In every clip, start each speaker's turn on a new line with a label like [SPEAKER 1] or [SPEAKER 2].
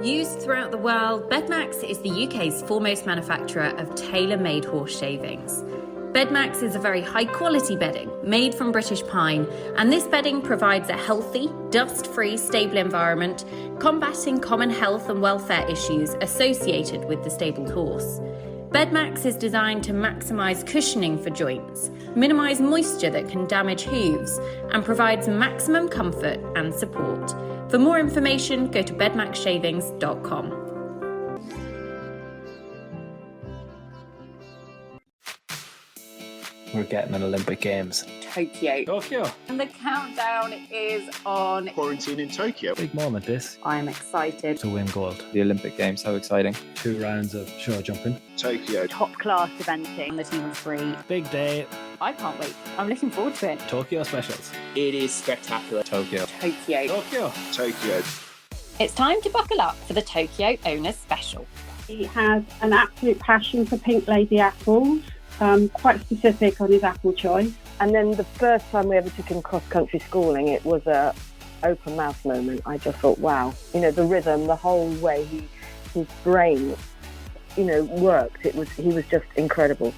[SPEAKER 1] Used throughout the world, Bedmax is the UK's foremost manufacturer of tailor-made horse shavings. Bedmax is a very high-quality bedding made from British pine, and this bedding provides a healthy, dust-free, stable environment, combating common health and welfare issues associated with the stabled horse. Bedmax is designed to maximise cushioning for joints, minimise moisture that can damage hooves, and provides maximum comfort and support. For more information, go to bedmaxshavings.com.
[SPEAKER 2] We're getting an Olympic Games.
[SPEAKER 3] Tokyo.
[SPEAKER 4] And the countdown is on.
[SPEAKER 3] Quarantine in Tokyo.
[SPEAKER 2] Big moment this.
[SPEAKER 4] I'm excited.
[SPEAKER 2] To win gold.
[SPEAKER 5] The Olympic Games, how exciting.
[SPEAKER 2] 2 rounds of show jumping.
[SPEAKER 3] Tokyo.
[SPEAKER 4] Top class eventing. The team of 3.
[SPEAKER 2] Big day.
[SPEAKER 4] I can't wait. I'm looking forward to it.
[SPEAKER 2] Tokyo specials.
[SPEAKER 5] It is spectacular. Tokyo.
[SPEAKER 3] Tokyo.
[SPEAKER 4] It's time to buckle up for the Tokyo Owners Special.
[SPEAKER 6] He has an absolute passion for pink lady apples. Quite specific on his apple choice.
[SPEAKER 7] And then the first time we ever took him cross-country schooling, it was a open mouth moment. I just thought, wow, the rhythm, the whole way his brain, worked. He was just incredible.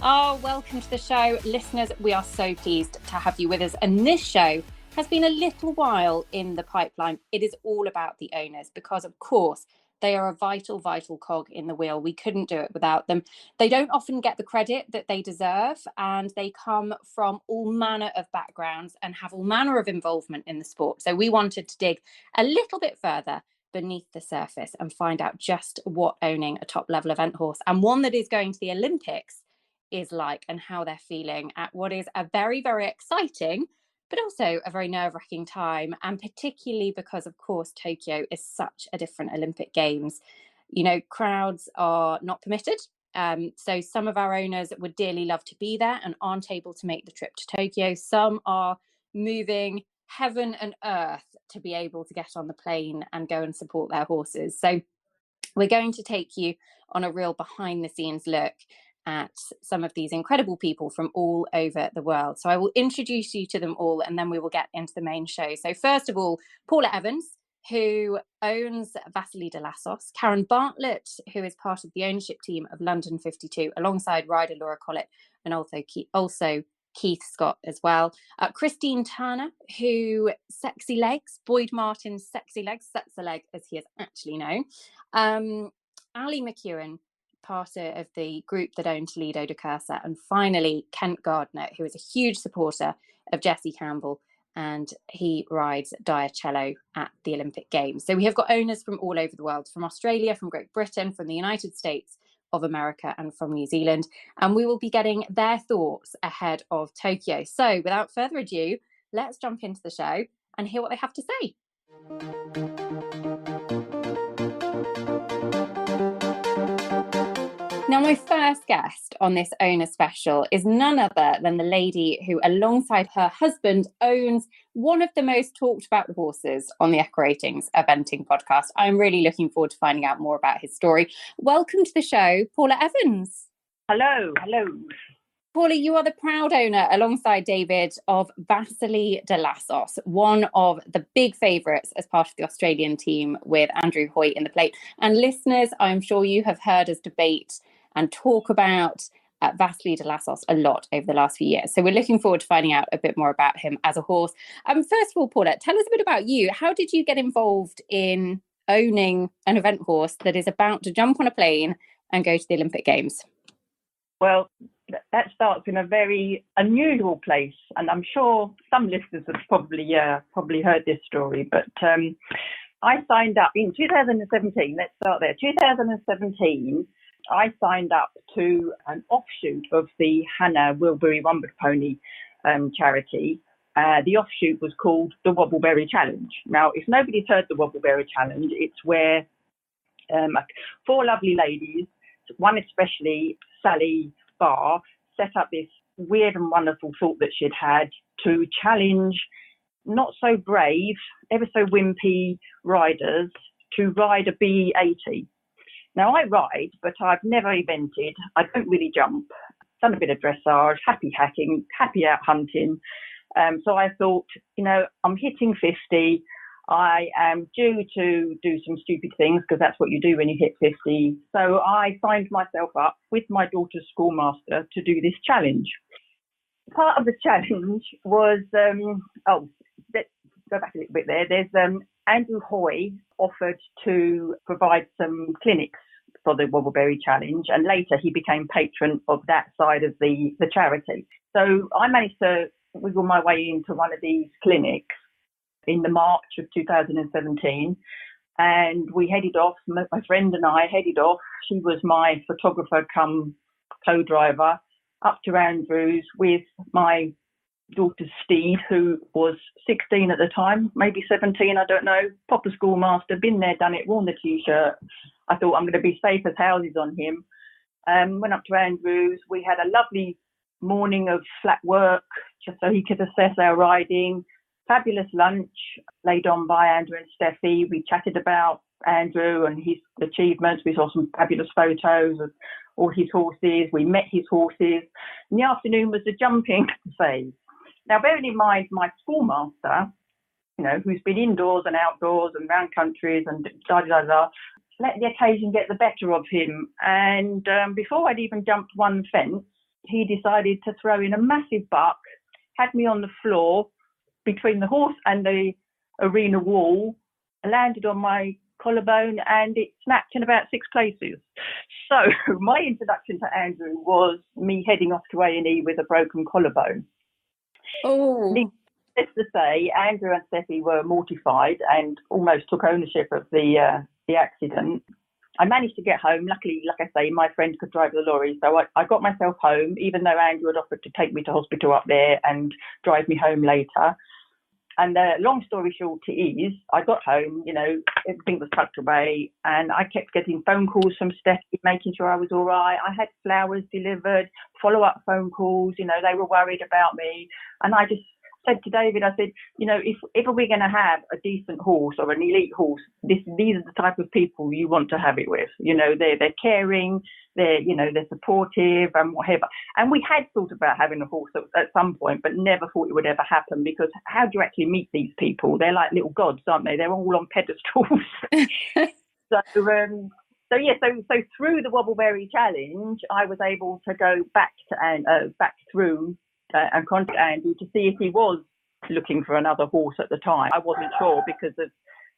[SPEAKER 4] Oh, welcome to the show. Listeners, we are so pleased to have you with us. And this show has been a little while in the pipeline. It is all about the owners because, of course, they are a vital, vital cog in the wheel. We couldn't do it without them. They don't often get the credit that they deserve, and they come from all manner of backgrounds and have all manner of involvement in the sport. So we wanted to dig a little bit further beneath the surface and find out just what owning a top-level event horse and one that is going to the Olympics is like, and how they're feeling at what is a very, very exciting but also a very nerve-wracking time, and particularly because, of course, Tokyo is such a different Olympic Games. Crowds are not permitted. So some of our owners would dearly love to be there and aren't able to make the trip to Tokyo. Some are moving heaven and earth to be able to get on the plane and go and support their horses. So we're going to take you on a real behind-the-scenes look at some of these incredible people from all over the world. So I will introduce you to them all, and then we will get into the main show. So first of all, Paula Evans, who owns Vasily de Lassos, Karen Bartlett, who is part of the ownership team of London 52, alongside rider Laura Collett, and also Keith Scott as well. Christine Turner, who Sexy Legs, Boyd Martin's Sexy Legs, Sexy Leg as he is actually known. Ali McEwen, part of the group that owned Toledo De Kerser, and finally Kent Gardner, who is a huge supporter of Jessie Campbell, and he rides Diacello at the Olympic Games. So we have got owners from all over the world, from Australia, from Great Britain, from the United States of America, and from New Zealand, and we will be getting their thoughts ahead of Tokyo. So without further ado, let's jump into the show and hear what they have to say. Now, my first guest on this owner special is none other than the lady who, alongside her husband, owns one of the most talked about horses on the Echo Ratings Eventing podcast. I'm really looking forward to finding out more about his story. Welcome to the show, Paula Evans.
[SPEAKER 6] Hello.
[SPEAKER 4] Paula, you are the proud owner, alongside David, of Vasily de Lassos, one of the big favourites as part of the Australian team with Andrew Hoyt in the plate. And listeners, I'm sure you have heard us debate and talk about Vasily de Lassos a lot over the last few years. So we're looking forward to finding out a bit more about him as a horse. First of all, Paula, tell us a bit about you. How did you get involved in owning an event horse that is about to jump on a plane and go to the Olympic Games?
[SPEAKER 8] Well, that starts in a very unusual place, and I'm sure some listeners have probably heard this story, but I signed up in 2017. Let's start there. 2017, I signed up to an offshoot of the Hannah Wilbury Wombat Pony charity. The offshoot was called the Wobbleberry Challenge. Now, if nobody's heard the Wobbleberry Challenge, it's where 4 lovely ladies, one especially, Sally Barr, set up this weird and wonderful thought that she'd had to challenge not so brave, ever so wimpy riders to ride a BE80. Now, I ride, but I've never evented. I don't really jump. Done a bit of dressage, happy hacking, happy out hunting. So I thought, I'm hitting 50. I am due to do some stupid things because that's what you do when you hit 50. So I signed myself up with my daughter's schoolmaster to do this challenge. Part of the challenge was, let's go back a little bit there. There's Andrew Hoy offered to provide some clinics for the Wobbleberry Challenge, and later he became patron of that side of the charity. So I managed to wiggle my way into one of these clinics in the March of 2017, and we headed off. My friend and I headed off. She was my photographer come co-driver up to Andrews with my daughter's Steve, who was 16 at the time, maybe 17, I don't know, proper schoolmaster, been there, done it, worn the T-shirt. I thought I'm going to be safe as houses on him. Went up to Andrews. We had a lovely morning of flat work just so he could assess our riding. Fabulous lunch laid on by Andrew and Steffi. We chatted about Andrew and his achievements. We saw some fabulous photos of all his horses. We met his horses. In the afternoon was the jumping phase. Now, bearing in mind my schoolmaster, who's been indoors and outdoors and round countries and let the occasion get the better of him. And before I'd even jumped one fence, he decided to throw in a massive buck, had me on the floor between the horse and the arena wall, landed on my collarbone, and it snapped in about 6 places. So my introduction to Andrew was me heading off to A&E with a broken collarbone.
[SPEAKER 1] Oh.
[SPEAKER 8] Needless to say, Andrew and Steffi were mortified and almost took ownership of the accident. I managed to get home. Luckily, like I say, my friend could drive the lorry, so I got myself home, even though Andrew had offered to take me to hospital up there and drive me home later. And the long story short is, I got home, everything was tucked away, and I kept getting phone calls from Steffi, making sure I was all right. I had flowers delivered, follow-up phone calls, they were worried about me. And I just said to David, I said, if we're going to have a decent horse or an elite horse, these are the type of people you want to have it with. They're caring, they're supportive and whatever. And we had thought about having a horse at some point, but never thought it would ever happen, because how do you actually meet these people? They're like little gods, aren't they? They're all on pedestals. So through the Wobbleberry Challenge, I was able to go back through and contact Andy to see if he was looking for another horse at the time. I wasn't sure because of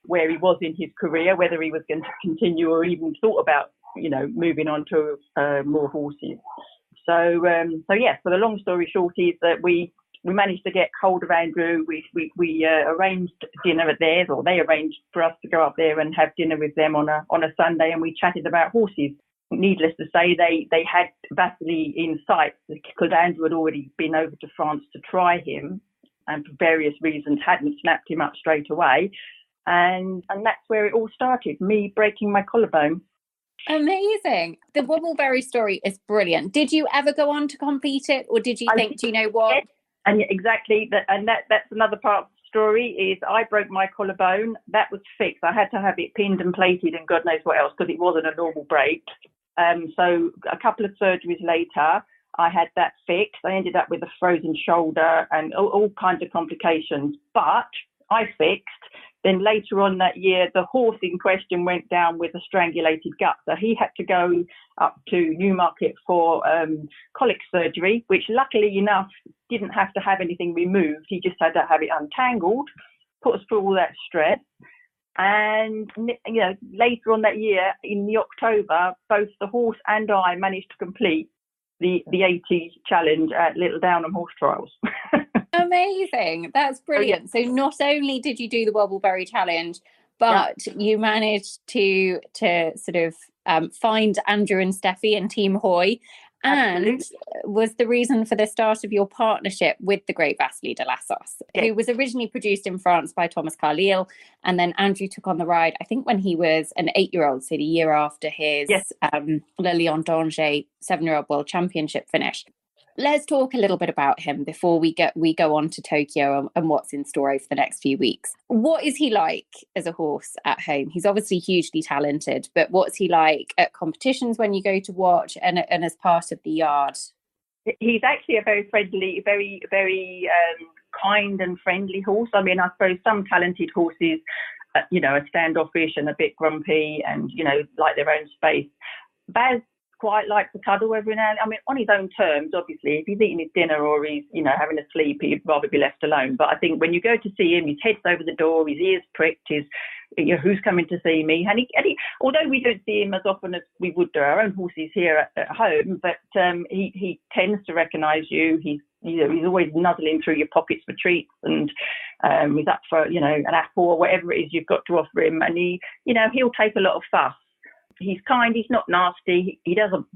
[SPEAKER 8] where he was in his career, whether he was going to continue or even thought about, moving on to more horses. So the long story short is that we managed to get hold of Andrew. We arranged dinner at theirs, or they arranged for us to go up there and have dinner with them on a Sunday, and we chatted about horses. Needless to say, they had Vasily in sight because Andrew had already been over to France to try him, and for various reasons hadn't snapped him up straight away. And that's where it all started, me breaking my collarbone.
[SPEAKER 4] Amazing. The Wobbleberry story is brilliant. Did you ever go on to complete it, or did you think, do you know what?
[SPEAKER 8] Yes. And exactly, that's another part of the story, is I broke my collarbone. That was fixed. I had to have it pinned and plated and God knows what else, because it wasn't a normal break. So a couple of surgeries later, I had that fixed. I ended up with a frozen shoulder and all kinds of complications. But I fixed. Then later on that year, the horse in question went down with a strangulated gut. So he had to go up to Newmarket for colic surgery, which luckily enough didn't have to have anything removed. He just had to have it untangled, put us through all that stress. And, later on that year, in the October, both the horse and I managed to complete the 80 challenge at Little Downham Horse Trials.
[SPEAKER 4] Amazing. That's brilliant. So not only did you do the Wobbleberry Challenge, but you managed to sort of find Andrew and Steffi and Team Hoy, and was the reason for the start of your partnership with the great Vasily de Lassos, who was originally produced in France by Thomas Carlyle, and then Andrew took on the ride, I think, when he was an 8-year-old, so the year after his Le Lion d'Angers 7-year-old World Championship finish. Let's talk a little bit about him before we go on to Tokyo and what's in store over the next few weeks. What is he like as a horse at home? He's obviously hugely talented, but what's he like at competitions when you go to watch and as part of the yard?
[SPEAKER 8] He's actually a very friendly, very, very kind and friendly horse. I mean, I suppose some talented horses, are standoffish and a bit grumpy and, like their own space. Baz quite likes to cuddle every now and then. I mean, on his own terms, obviously. If he's eating his dinner or he's, having a sleep, he'd rather be left alone. But I think when you go to see him, his head's over the door, his ears pricked, who's coming to see me? And he, although we don't see him as often as we would do our own horses here at home, but he tends to recognise you. He's always nuzzling through your pockets for treats, and he's up for, an apple or whatever it is you've got to offer him. And he'll take a lot of fuss. He's kind, he's not nasty, he doesn't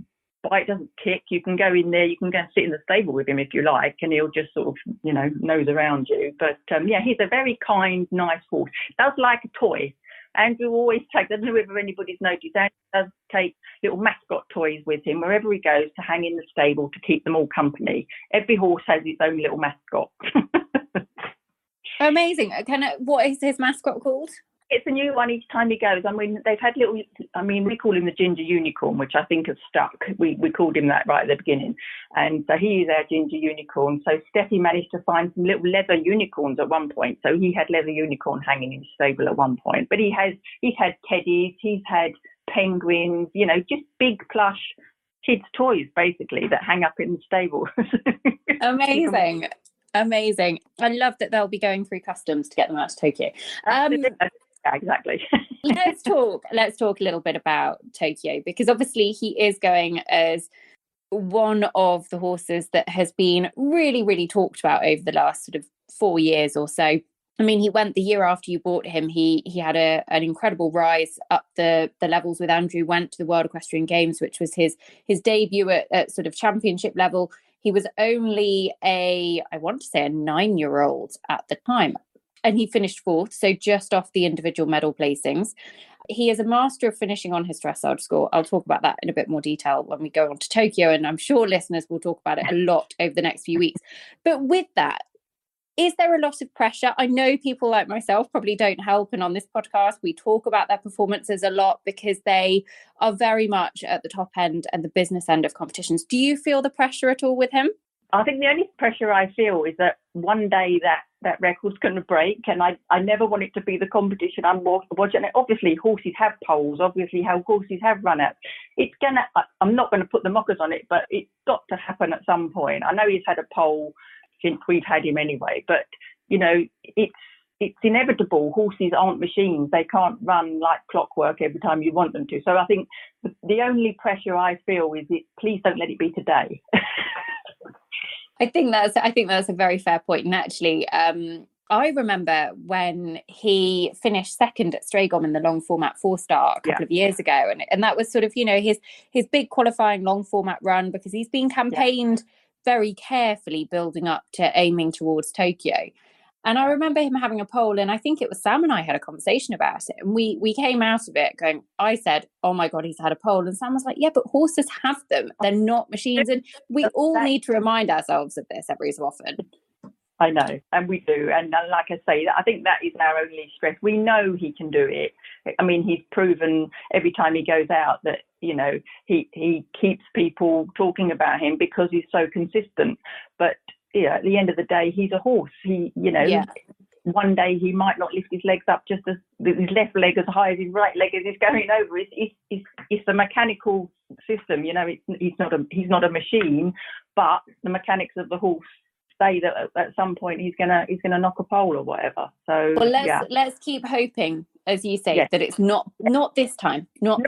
[SPEAKER 8] bite, doesn't kick. You can go in there, you can go and sit in the stable with him if you like, and he'll just sort of, nose around you. But he's a very kind, nice horse. Does like a toy. Andrew always takes, I don't know whether anybody's noticed, Andrew does take little mascot toys with him wherever he goes to hang in the stable to keep them all company. Every horse has its own little mascot.
[SPEAKER 4] Amazing. What is his mascot called?
[SPEAKER 8] It's a new one each time he goes. I mean, they've had we call him the Ginger Unicorn, which I think has stuck. We called him that right at the beginning. And so he is our Ginger Unicorn. So Steffi managed to find some little leather unicorns at one point. So he had leather unicorn hanging in his stable at one point. But he's had teddies, he's had penguins, just big plush kids' toys, basically, that hang up in the stable.
[SPEAKER 4] Amazing. Amazing. I love that they'll be going through customs to get them out to Tokyo.
[SPEAKER 8] Yeah, exactly.
[SPEAKER 4] Let's talk a little bit about Tokyo, because obviously he is going as one of the horses that has been really, really talked about over the last sort of 4 years or so. I mean, he went the year after you bought him. He had an incredible rise up the levels with Andrew, went to the World Equestrian Games, which was his debut at sort of championship level. He was only a 9-year-old at the time. And he finished fourth, so just off the individual medal placings. He is a master of finishing on his dressage score. I'll talk about that in a bit more detail when we go on to Tokyo, and I'm sure listeners will talk about it a lot over the next few weeks. But with that, is there a lot of pressure? I know people like myself probably don't help, and on this podcast, we talk about their performances a lot because they are very much at the top end and the business end of competitions. Do you feel the pressure at all with him?
[SPEAKER 8] I think the only pressure I feel is that one day that record's going to break, and I never want it to be the competition I'm watching. Obviously, horses have poles. Obviously, how horses have run out. I'm not going to put the mockers on it, but it's got to happen at some point. I know he's had a pole since we've had him anyway, but it's inevitable. Horses aren't machines. They can't run like clockwork every time you want them to. So I think the only pressure I feel is please don't let it be today.
[SPEAKER 4] I think that's a very fair point. And actually, I remember when he finished second at Stragom in the long format 4-star a couple of years ago. And that was sort of, his big qualifying long format run, because he's been campaigned very carefully building up to aiming towards Tokyo. And I remember him having a poll, and I think it was Sam and I had a conversation about it. And we came out of it going, I said, oh my God, he's had a poll. And Sam was like, yeah, but horses have them. They're not machines. And we all need to remind ourselves of this every so often.
[SPEAKER 8] I know, and we do. And like I say, I think that is our only stress. We know he can do it. I mean, he's proven every time he goes out that, he keeps people talking about him because he's so consistent. But at the end of the day, he's a horse. One day he might not lift his legs up just as his left leg as high as his right leg as he's going over. It's a mechanical system. He's not a machine, but the mechanics of the horse say that at some point he's gonna knock a pole or whatever. So
[SPEAKER 4] let's keep hoping, as you say, that it's not this time, not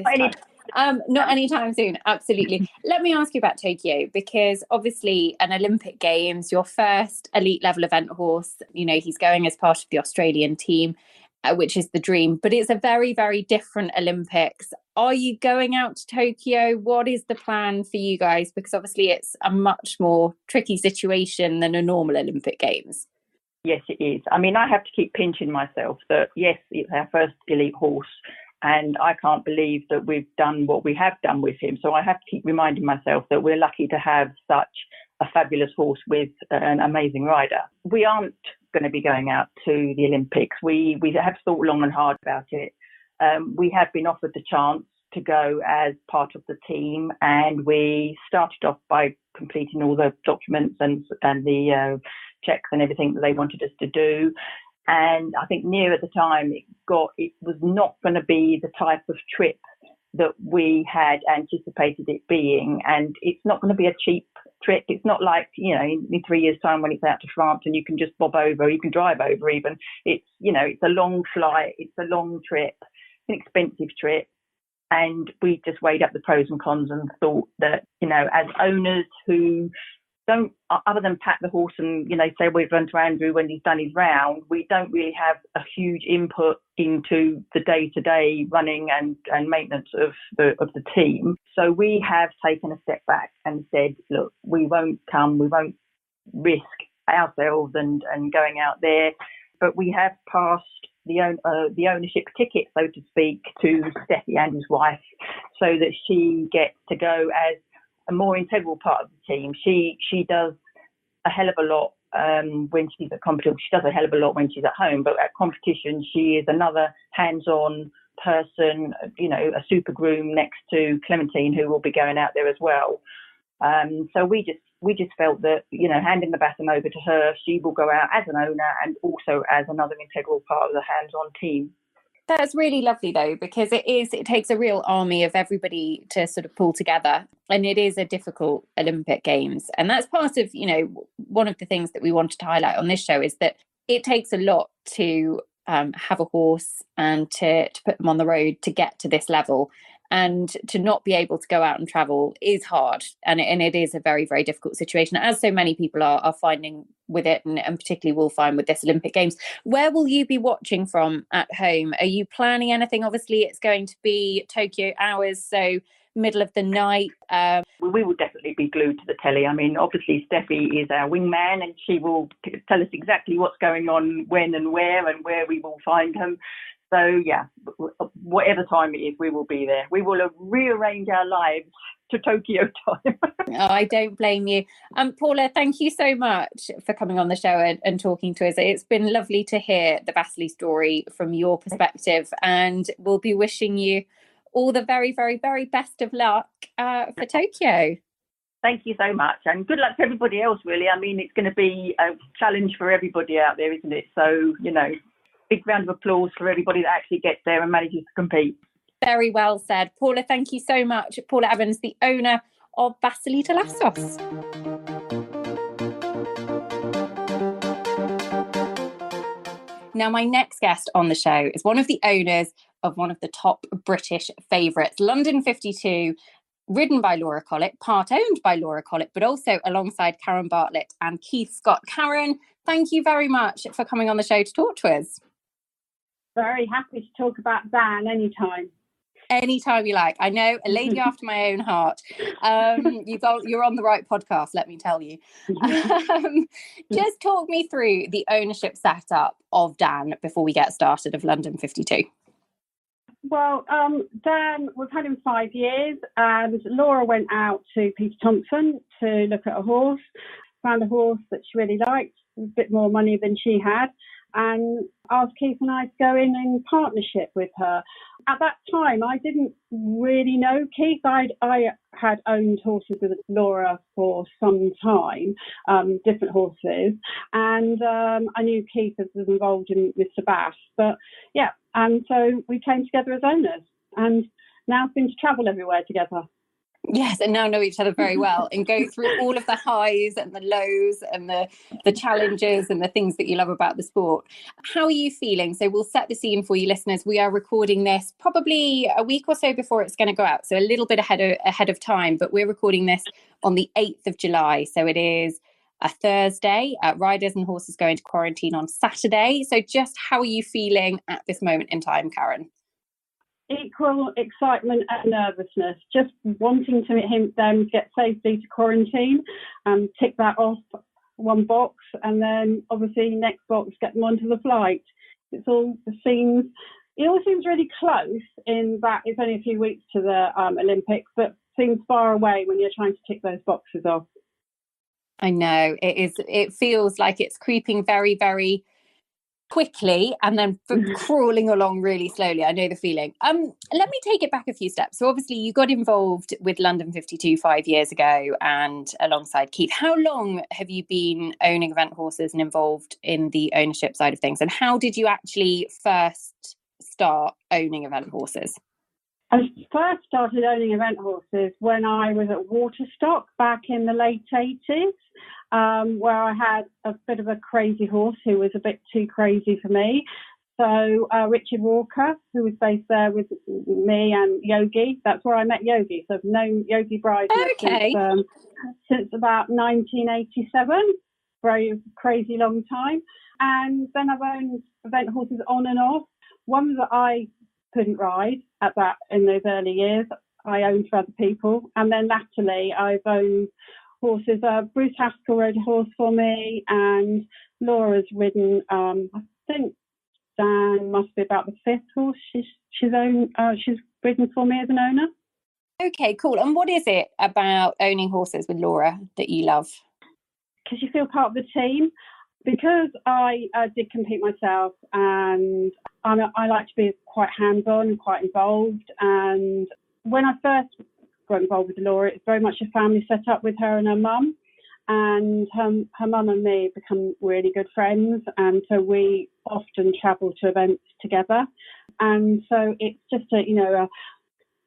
[SPEAKER 4] anytime soon. Absolutely. Let me ask you about Tokyo, because obviously an Olympic Games, your first elite level event horse, he's going as part of the Australian team, which is the dream, but it's a very, very different Olympics. Are you going out to Tokyo? What is the plan for you guys? Because obviously it's a much more tricky situation than a normal Olympic Games.
[SPEAKER 8] Yes, it is. I mean, I have to keep pinching myself that, yes, it's our first elite horse, and I can't believe that we've done what we have done with him. So I have to keep reminding myself that we're lucky to have such a fabulous horse with an amazing rider. We aren't going to be going out to the Olympics. We have thought long and hard about it. We have been offered the chance to go as part of the team, and we started off by completing all the documents and the checks and everything that they wanted us to do. And I think nearer the time it was not going to be the type of trip that we had anticipated it being. And it's not going to be a cheap trip. It's not like, in 3 years' time when it's out to France and you can just bob over, you can drive over even. It's, it's a long flight, it's a long trip, an expensive trip. And we just weighed up the pros and cons and thought that, as owners who don't, other than pat the horse and, say we've run to Andrew when he's done his round, we don't really have a huge input into the day-to-day running and maintenance of the team. So we have taken a step back and said, look, we won't risk ourselves and going out there, but we have passed the ownership ticket, so to speak, to Steffi, Andrew's wife, so that she gets to go as a more integral part of the team. She does a hell of a lot when she's at competition. She does a hell of a lot when she's at home, but at competition, she is another hands-on person, a super groom next to Clementine, who will be going out there as well. So we just felt that, handing the baton over to her, she will go out as an owner and also as another integral part of the hands-on team.
[SPEAKER 4] That's really lovely, though, because it takes a real army of everybody to sort of pull together. And it is a difficult Olympic Games. And that's part of, one of the things that we wanted to highlight on this show is that it takes a lot to have a horse and to put them on the road to get to this level. And to not be able to go out and travel is hard. And it is a very, very difficult situation, as so many people are finding with it, and particularly will find with this Olympic Games. Where will you be watching from at home? Are you planning anything? Obviously, it's going to be Tokyo hours, so middle of the night.
[SPEAKER 8] We will definitely be glued to the telly. I mean, obviously, Steffi is our wingman, and she will tell us exactly what's going on, when and where we will find them. So, yeah, whatever time it is, we will be there. We will rearrange our lives to Tokyo time.
[SPEAKER 4] Oh, I don't blame you. Paula, thank you so much for coming on the show and talking to us. It's been lovely to hear the Vasily story from your perspective, and we'll be wishing you all the very, very, very best of luck for Tokyo.
[SPEAKER 8] Thank you so much, and good luck to everybody else, really. I mean, it's going to be a challenge for everybody out there, isn't it? So, big round of applause for everybody that actually gets there and manages to compete.
[SPEAKER 4] Very well said. Paula, thank you so much. Paula Evans, the owner of Vasily Talassos. Now, my next guest on the show is one of the owners of one of the top British favourites, London 52, ridden by Laura Collett, part owned by Laura Collett, but also alongside Karen Bartlett and Keith Scott. Karen, thank you very much for coming on the show to talk to us.
[SPEAKER 6] Very happy to talk about Dan anytime.
[SPEAKER 4] Anytime you like. I know, a lady after my own heart. You're on the right podcast, let me tell you. Just talk me through the ownership setup of Dan before we get started of London 52.
[SPEAKER 6] Well, Dan, we've had him 5 years, and Laura went out to Peter Thompson to look at a horse, found a horse that she really liked, a bit more money than she had, and asked Keith and I to go in partnership with her. At that time, I didn't really know Keith. I had owned horses with Laura for some time, different horses, and I knew Keith was involved in Mr. Bass. But yeah, and so we came together as owners, and now seem to travel everywhere together.
[SPEAKER 4] Yes, and now know each other very well and go through all of the highs and the lows and the challenges and the things that you love about the sport. How are you feeling? So we'll set the scene for you listeners. We are recording this probably a week or so before it's going to go out, so a little bit ahead of time, but we're recording this on the 8th of July. So it is a Thursday. Riders and horses go into quarantine on Saturday. So just how are you feeling at this moment in time, Karen?
[SPEAKER 6] Equal excitement and nervousness, just wanting to them get safely to quarantine, tick that off one box, and then obviously next box, get them onto the flight. It all seems really close in that it's only a few weeks to the Olympics, but seems far away when you're trying to tick those boxes off.
[SPEAKER 4] I know it is. It feels like it's creeping very, very quickly and then crawling along really slowly. I know the feeling. Let me take it back a few steps. So obviously you got involved with London 52 5 years ago and alongside Keith. How long have you been owning event horses and involved in the ownership side of things? And how did you actually first start owning event horses?
[SPEAKER 6] I first started owning event horses when I was at Waterstock back in the late 80s. Where I had a bit of a crazy horse who was a bit too crazy for me. So Richard Walker, who was based there with me and Yogi, that's where I met Yogi. So I've known Yogi Bride since about 1987, very crazy long time. And then I've owned event horses on and off. One that I couldn't ride in those early years, I owned for other people. And then latterly I've owned horses. Bruce Haskell rode a horse for me, and Laura's ridden. I think Dan must be about the fifth horse she's ridden for me as an owner.
[SPEAKER 4] Okay, cool. And what is it about owning horses with Laura that you love?
[SPEAKER 6] Because you feel part of the team. Because I did compete myself, and I like to be quite hands-on and quite involved. And when I first got involved with Laura, it's very much a family setup with her and her mum, and her mum and me become really good friends, and so we often travel to events together, and so it's just a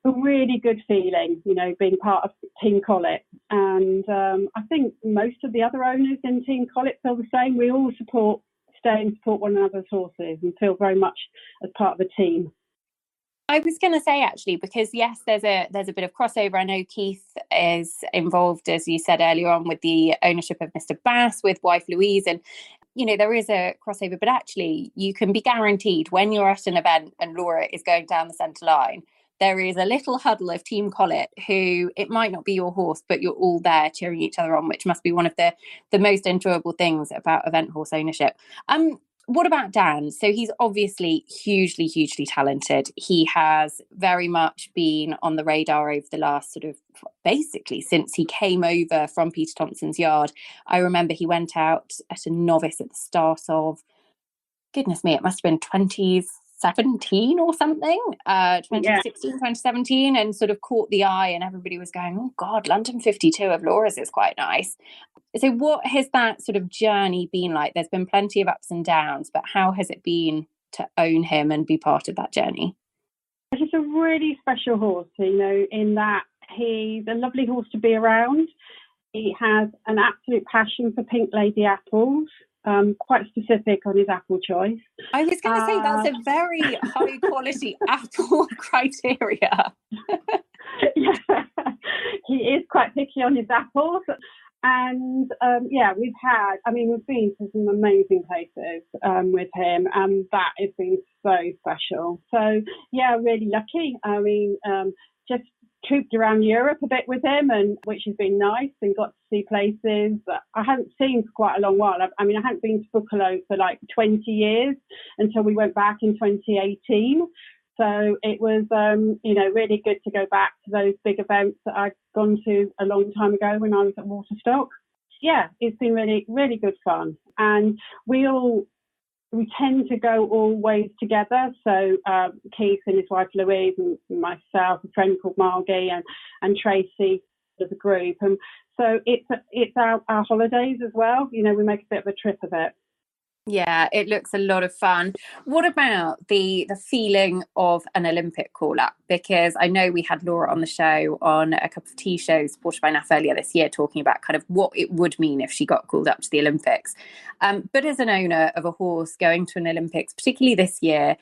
[SPEAKER 6] really good feeling, being part of Team Collett. And I think most of the other owners in Team Collett feel the same. We all stay and support one another's horses and feel very much as part of the team.
[SPEAKER 4] I was going to say, actually, because yes, there's a bit of crossover. I know Keith is involved, as you said earlier on, with the ownership of Mr. Bass with wife Louise, and there is a crossover. But actually, you can be guaranteed when you're at an event and Laura is going down the centre line, there is a little huddle of Team Collett who, it might not be your horse, but you're all there cheering each other on, which must be one of the most enjoyable things about event horse ownership. What about Dan? So he's obviously hugely, hugely talented. He has very much been on the radar over the last basically since he came over from Peter Thompson's yard. I remember he went out at a novice at the start of, goodness me, it must have been 2017 or something, 2016, 2017, and caught the eye, and everybody was going, oh God, London 52 of Laura's is quite nice. So what has that journey been like? There's been plenty of ups and downs, but how has it been to own him and be part of that journey?
[SPEAKER 6] He's a really special horse, in that he's a lovely horse to be around. He has an absolute passion for Pink Lady apples, quite specific on his apple choice.
[SPEAKER 4] I was going to say that's a very high quality apple criteria.
[SPEAKER 6] Yeah, he is quite picky on his apples. And we've been to some amazing places with him, and that has been so special. So yeah, really lucky. Just trooped around Europe a bit with him, and which has been nice, and got to see places that I hadn't seen for quite a long while. I hadn't been to Buccalo for like 20 years until we went back in 2018. So it was, really good to go back to those big events that I'd gone to a long time ago when I was at Waterstock. Yeah, it's been really, really good fun. And we tend to go always together. So Keith and his wife Louise and myself, a friend called Margie and Tracy as a group. And so it's our holidays as well. We make a bit of a trip of it.
[SPEAKER 4] Yeah, it looks a lot of fun. What about the feeling of an Olympic call-up? Because I know we had Laura on the show on a cup of tea show supported by NAF earlier this year, talking about what it would mean if she got called up to the Olympics. But as an owner of a horse going to an Olympics, particularly this year,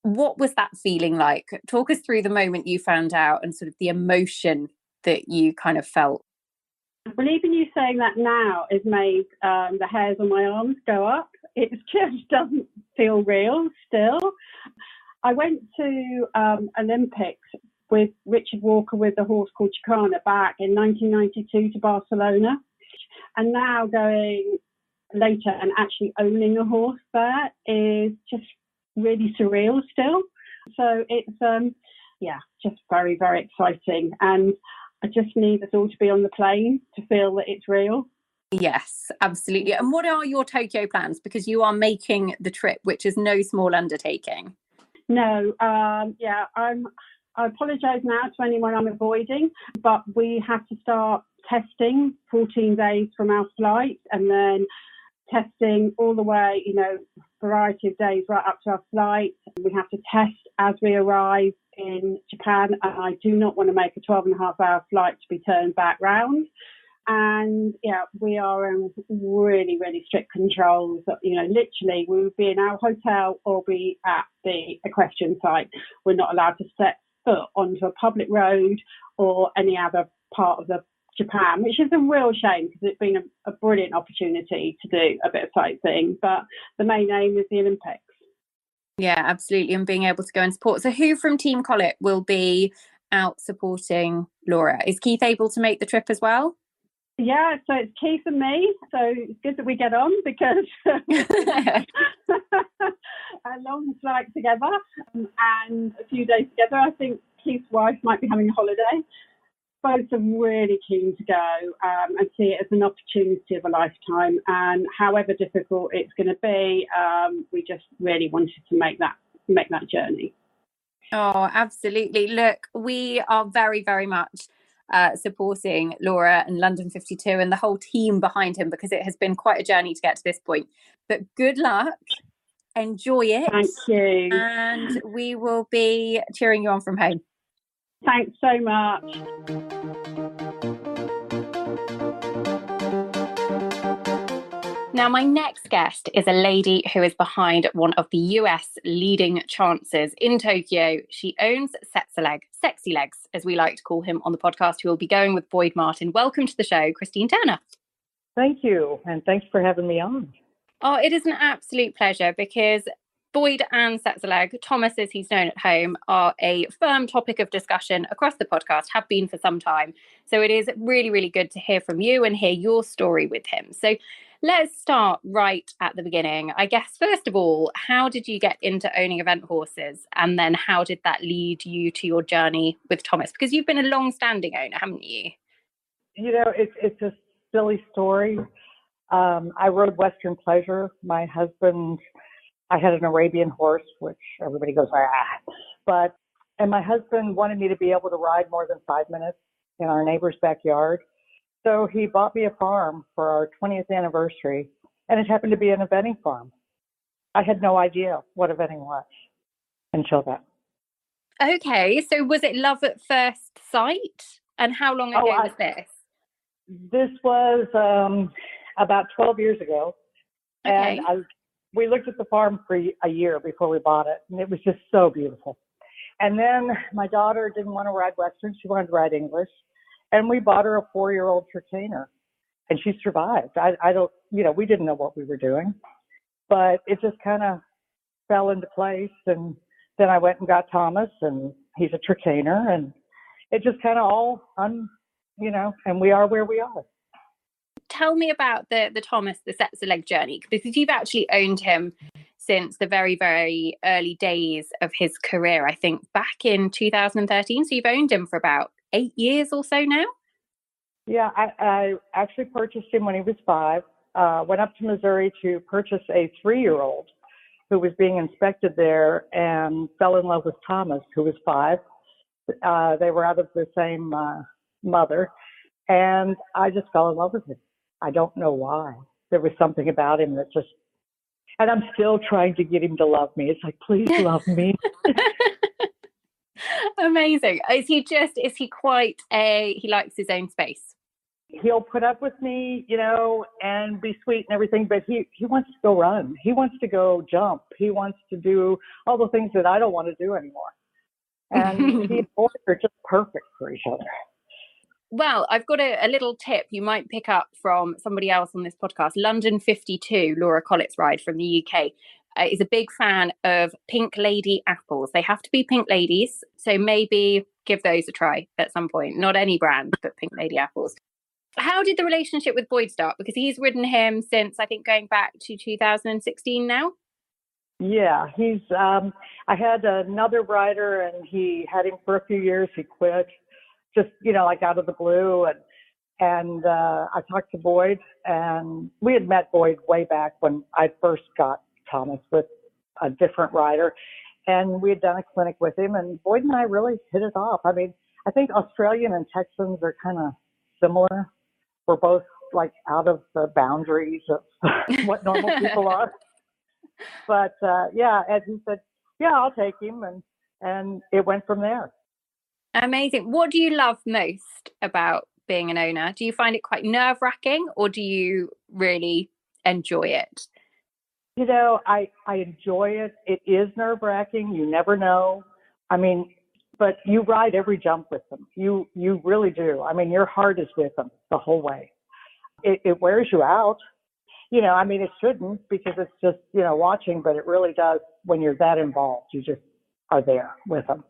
[SPEAKER 4] what was that feeling like? Talk us through the moment you found out and the emotion that you felt.
[SPEAKER 6] Well, even you saying that now has made the hairs on my arms go up. It just doesn't feel real still. I went to Olympics with Richard Walker with a horse called Chicana back in 1992 to Barcelona. And now going later and actually owning a horse there is just really surreal still. So it's, just very, very exciting. And I just need us all to be on the plane to feel that it's real.
[SPEAKER 4] Yes, absolutely. And what are your Tokyo plans? Because you are making the trip, which is no small undertaking.
[SPEAKER 6] No, I apologise now to anyone I'm avoiding, but we have to start testing 14 days from our flight, and then testing all the way, variety of days right up to our flight. We have to test as we arrive in Japan, and I do not want to make a 12.5-hour flight to be turned back round. And we are in really, really strict controls. Literally, we would be in our hotel or be at the equestrian site. We're not allowed to set foot onto a public road or any other part of Japan, which is a real shame because it's been a brilliant opportunity to do a bit of sightseeing. But the main aim is the Olympics.
[SPEAKER 4] Yeah, absolutely. And being able to go and support. So who from Team Collett will be out supporting Laura? Is Keith able to make the trip as well?
[SPEAKER 6] Yeah, so it's Keith and me. So it's good that we get on because a long flight together and a few days together. I think Keith's wife might be having a holiday. Both are really keen to go and see it as an opportunity of a lifetime. And however difficult it's going to be, we just really wanted to make that journey.
[SPEAKER 4] Oh, absolutely. Look, we are very, very much supporting Laura and London 52 and the whole team behind him, because it has been quite a journey to get to this point. But good luck, enjoy it.
[SPEAKER 6] Thank you.
[SPEAKER 4] And we will be cheering you on from home.
[SPEAKER 6] Thanks so much.
[SPEAKER 4] Now, my next guest is a lady who is behind one of the US leading chances in Tokyo. She owns Sexy Legs, as we like to call him on the podcast, who will be going with Boyd Martin. Welcome to the show, Christine Turner.
[SPEAKER 9] Thank you, and thanks for having me on.
[SPEAKER 4] Oh, it is an absolute pleasure, because Boyd and Sexy Thomas, as he's known at home, are a firm topic of discussion across the podcast, have been for some time. So it is really, really good to hear from you and hear your story with him. So let's start right at the beginning. I guess, first of all, how did you get into owning event horses? And then how did that lead you to your journey with Thomas? Because you've been a long-standing owner, haven't you?
[SPEAKER 9] It's a silly story. I rode Western Pleasure. My husband, I had an Arabian horse, which everybody goes, and my husband wanted me to be able to ride more than 5 minutes in our neighbor's backyard. So he bought me a farm for our 20th anniversary, and it happened to be an eventing farm. I had no idea what eventing was until then.
[SPEAKER 4] Okay, so was it love at first sight? And how long ago was this?
[SPEAKER 9] This was about 12 years ago.
[SPEAKER 4] Okay.
[SPEAKER 9] And we looked at the farm for a year before we bought it, and it was just so beautiful. And then my daughter didn't want to ride Western. She wanted to ride English. And we bought her a 4-year-old Trakehner, and she survived. We didn't know what we were doing, but it just kind of fell into place. And then I went and got Thomas, and he's a Trakehner, and it just kind of all, and we are where we are.
[SPEAKER 4] Tell me about the Thomas, the Sexy Leg journey, because you've actually owned him since the very, very early days of his career, I think back in 2013. So you've owned him for about 8 years or so now?
[SPEAKER 9] Yeah, I actually purchased him when he was 5. Went up to Missouri to purchase a 3-year-old who was being inspected there, and fell in love with Thomas, who was 5. They were out of the same mother, and I just fell in love with him. I don't know why. There was something about him that just, and I'm still trying to get him to love me. It's like, please love me.
[SPEAKER 4] Amazing. Is he quite he likes his own space?
[SPEAKER 9] He'll put up with me, and be sweet and everything, but he wants to go run. He wants to go jump. He wants to do all the things that I don't want to do anymore. And he and boys are just perfect for each other.
[SPEAKER 4] Well, I've got a little tip you might pick up from somebody else on this podcast. London 52, Laura Collett's ride from the UK, is a big fan of Pink Lady apples. They have to be Pink Ladies, so maybe give those a try at some point. Not any brand, but Pink Lady apples. How did the relationship with Boyd start? Because he's ridden him since, I think, going back to 2016 now.
[SPEAKER 9] Yeah, he's. I had another rider, and he had him for a few years. He quit, just like out of the blue, and And I talked to Boyd, and we had met Boyd way back when I first got Thomas with a different rider. And we had done a clinic with him, and Boyd and I really hit it off. I mean, I think Australian and Texans are kind of similar. We're both like out of the boundaries of what normal people are. But yeah, and he said, yeah, I'll take him. And it went from there.
[SPEAKER 4] Amazing. What do you love most about being an owner? Do you find it quite nerve-wracking, or do you really enjoy it?
[SPEAKER 9] You know, I enjoy it. It is nerve-wracking. You never know. I mean, but you ride every jump with them. You really do. I mean, your heart is with them the whole way. It wears you out. You know, I mean, it shouldn't, because it's just, you know, watching, but it really does when you're that involved. You just are there with them.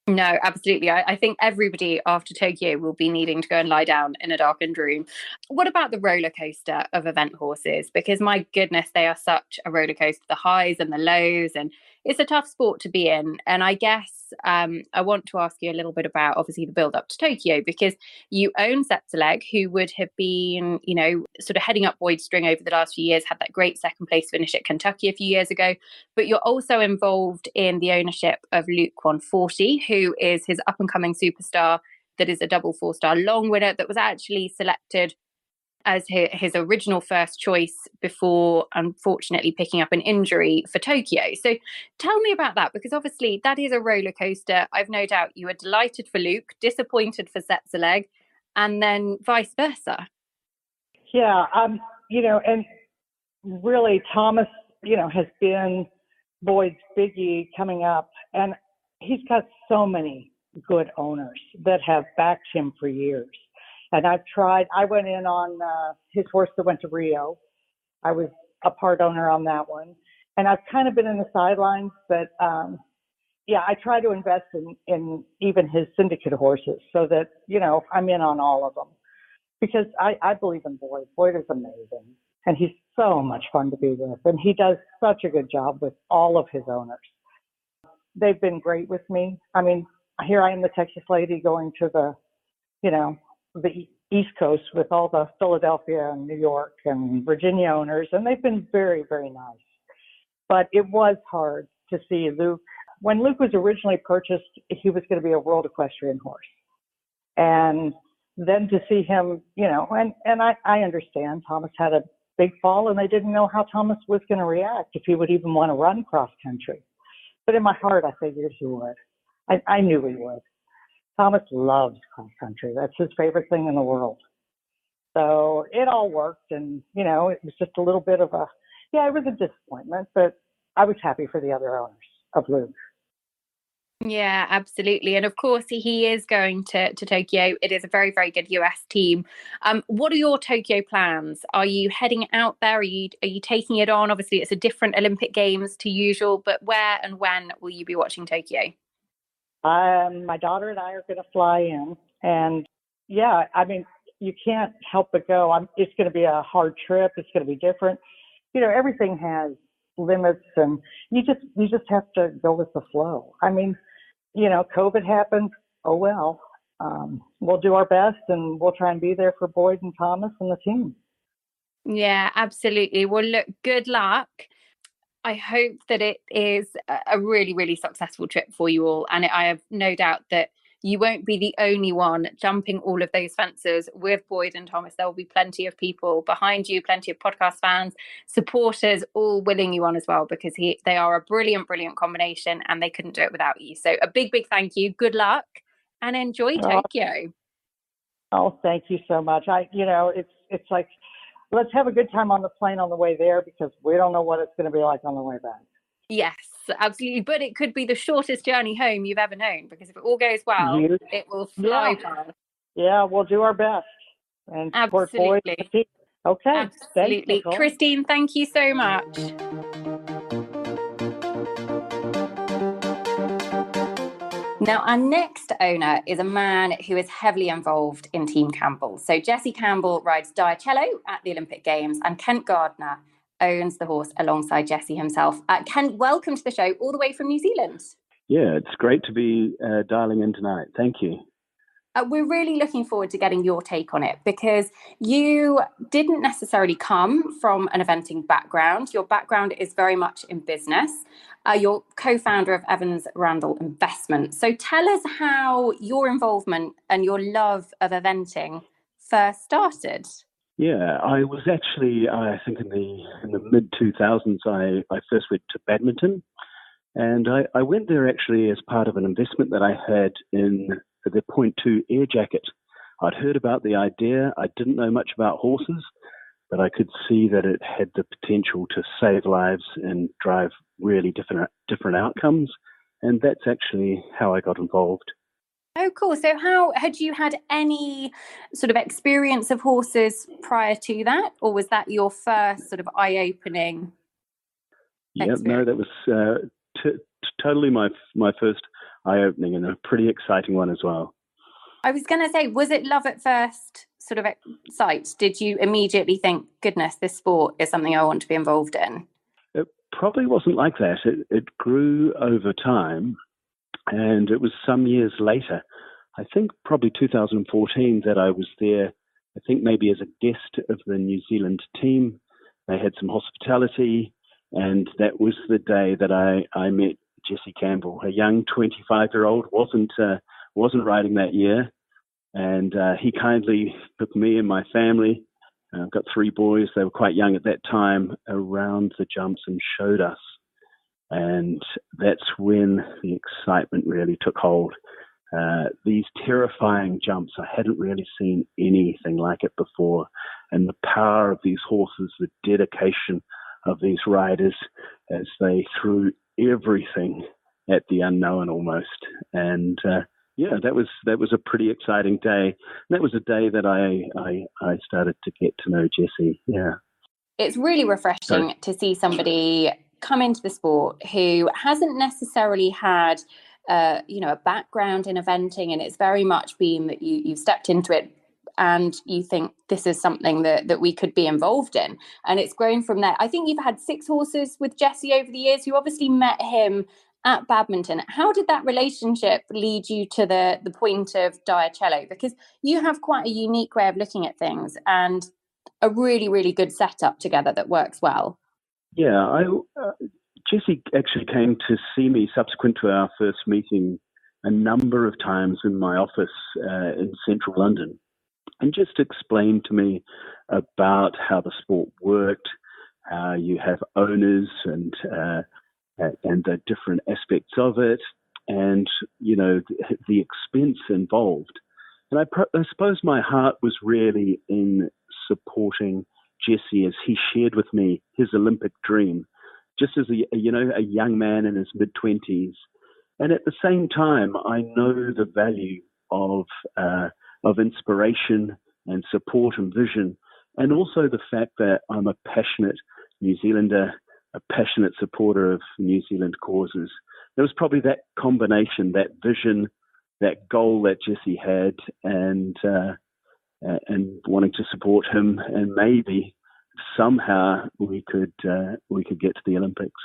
[SPEAKER 4] No, absolutely. I think everybody after Tokyo will be needing to go and lie down in a darkened room. What about the roller coaster of event horses? Because my goodness, they are such a roller coaster, the highs and the lows, and it's a tough sport to be in. And I guess I want to ask you a little bit about, obviously, the build up to Tokyo, because you own Setzeleg, who would have been, you know, sort of heading up Boyd's string over the last few years, had that great second place finish at Kentucky a few years ago. But you're also involved in the ownership of Luke 140, who is his up and coming superstar that is a double 4-star long winner that was actually selected as his original first choice before unfortunately picking up an injury for Tokyo. So tell me about that, because obviously that is a roller coaster. I've no doubt you were delighted for Luke, disappointed for Setzeleg, and then vice versa.
[SPEAKER 9] Yeah, you know, and really Thomas, you know, has been Boyd's biggie coming up, and he's got so many good owners that have backed him for years. And I went in on his horse that went to Rio. I was a part owner on that one. And I've kind of been in the sidelines, but yeah, I try to invest in even his syndicate horses so that, you know, I'm in on all of them. Because I believe in Boyd. Boyd is amazing. And he's so much fun to be with. And he does such a good job with all of his owners. They've been great with me. I mean, here I am, the Texas lady, going to the, you know, the East Coast with all the Philadelphia and New York and Virginia owners, and they've been very, very nice. But it was hard to see Luke. When Luke was originally purchased, he was going to be a world equestrian horse. And then to see him, you know, and I understand Thomas had a big fall, and they didn't know how Thomas was going to react, if he would even want to run cross country. But in my heart, I figured he would. I knew he would. Thomas loves cross country. That's his favorite thing in the world. So it all worked, and, you know, it was just a little bit of it was a disappointment, but I was happy for the other owners of Luke.
[SPEAKER 4] Yeah, absolutely. And of course, he is going to Tokyo. It is a very, very good US team. What are your Tokyo plans? Are you heading out there? Are you taking it on? Obviously, it's a different Olympic Games to usual, but where and when will you be watching Tokyo?
[SPEAKER 9] My daughter and I are going to fly in. And yeah, I mean, you can't help but go. It's going to be a hard trip. It's going to be different. You know, everything has limits, and you just have to go with the flow. I mean, you know, COVID happened. Oh, well, we'll do our best, and we'll try and be there for Boyd and Thomas and the team.
[SPEAKER 4] Yeah, absolutely. Well, look, good luck. I hope that it is a really, really successful trip for you all. And I have no doubt that you won't be the only one jumping all of those fences with Boyd and Thomas. There will be plenty of people behind you, plenty of podcast fans, supporters, all willing you on as well, because they are a brilliant, brilliant combination, and they couldn't do it without you. So a big, big thank you. Good luck and enjoy Tokyo.
[SPEAKER 9] Oh, thank you so much. It's like, let's have a good time on the plane on the way there, because we don't know what it's going to be like on the way back.
[SPEAKER 4] Yes, absolutely. But it could be the shortest journey home you've ever known, because if it all goes well, it will fly by.
[SPEAKER 9] Yeah, we'll do our best. And support Boyd. Okay.
[SPEAKER 4] Absolutely.
[SPEAKER 9] Thanks,
[SPEAKER 4] Christine, thank you so much. Now, our next owner is a man who is heavily involved in Team Campbell. So Jesse Campbell rides Diacello at the Olympic Games, and Kent Gardner owns the horse alongside Jesse himself. Kent, welcome to the show all the way from New Zealand.
[SPEAKER 3] Yeah, it's great to be dialing in tonight. Thank you.
[SPEAKER 4] We're really looking forward to getting your take on it, because you didn't necessarily come from an eventing background. Your background is very much in business. You're co-founder of Evans Randall Investments. So tell us how your involvement and your love of eventing first started.
[SPEAKER 10] Yeah, I was actually, I think in the mid 2000s, I first went to badminton, and I went there actually as part of an investment that I had in the .2 air jacket. I'd heard about the idea. I didn't know much about horses, but I could see that it had the potential to save lives and drive really different outcomes, and that's actually how I got involved.
[SPEAKER 4] Oh, cool. So how had you had any sort of experience of horses prior to that, or was that your first sort of eye-opening experience?
[SPEAKER 10] No, that was totally my first eye-opening, and a pretty exciting one as well.
[SPEAKER 4] I was going to say, was it love at first sort of sight? Did you immediately think, goodness, this sport is something I want to be involved in?
[SPEAKER 10] It probably wasn't like that. It grew over time. And it was some years later, I think probably 2014, that I was there, I think maybe as a guest of the New Zealand team. They had some hospitality, and that was the day that I met Jesse Campbell, a young 25-year-old, wasn't riding that year. And he kindly took me and my family, I've got 3 boys, they were quite young at that time, around the jumps and showed us. And that's when the excitement really took hold. These terrifying jumps, I hadn't really seen anything like it before. And the power of these horses, the dedication of these riders as they threw everything at the unknown almost. And that was a pretty exciting day. And that was a day that I started to get to know Jesse. Yeah.
[SPEAKER 4] It's really refreshing to see somebody come into the sport who hasn't necessarily had a background in eventing, and it's very much been that you've stepped into it and you think this is something that we could be involved in, and it's grown from there. I think you've had 6 horses with Jesse over the years. You obviously met him at badminton. How did that relationship lead you to the point of Diacello? Because you have quite a unique way of looking at things and a really, really good setup together that works well.
[SPEAKER 10] Yeah, Jesse actually came to see me subsequent to our first meeting a number of times in my office in central London, and just explained to me about how the sport worked, how you have owners and the different aspects of it, and the expense involved. And I suppose my heart was really in supporting Jesse as he shared with me his Olympic dream, just as a young man in his mid-20s. And at the same time, I know the value of inspiration and support and vision, and also the fact that I'm a passionate New Zealander, a passionate supporter of New Zealand causes. There was probably that combination, that vision, that goal that Jesse had, and wanting to support him, and maybe somehow we could get to the Olympics.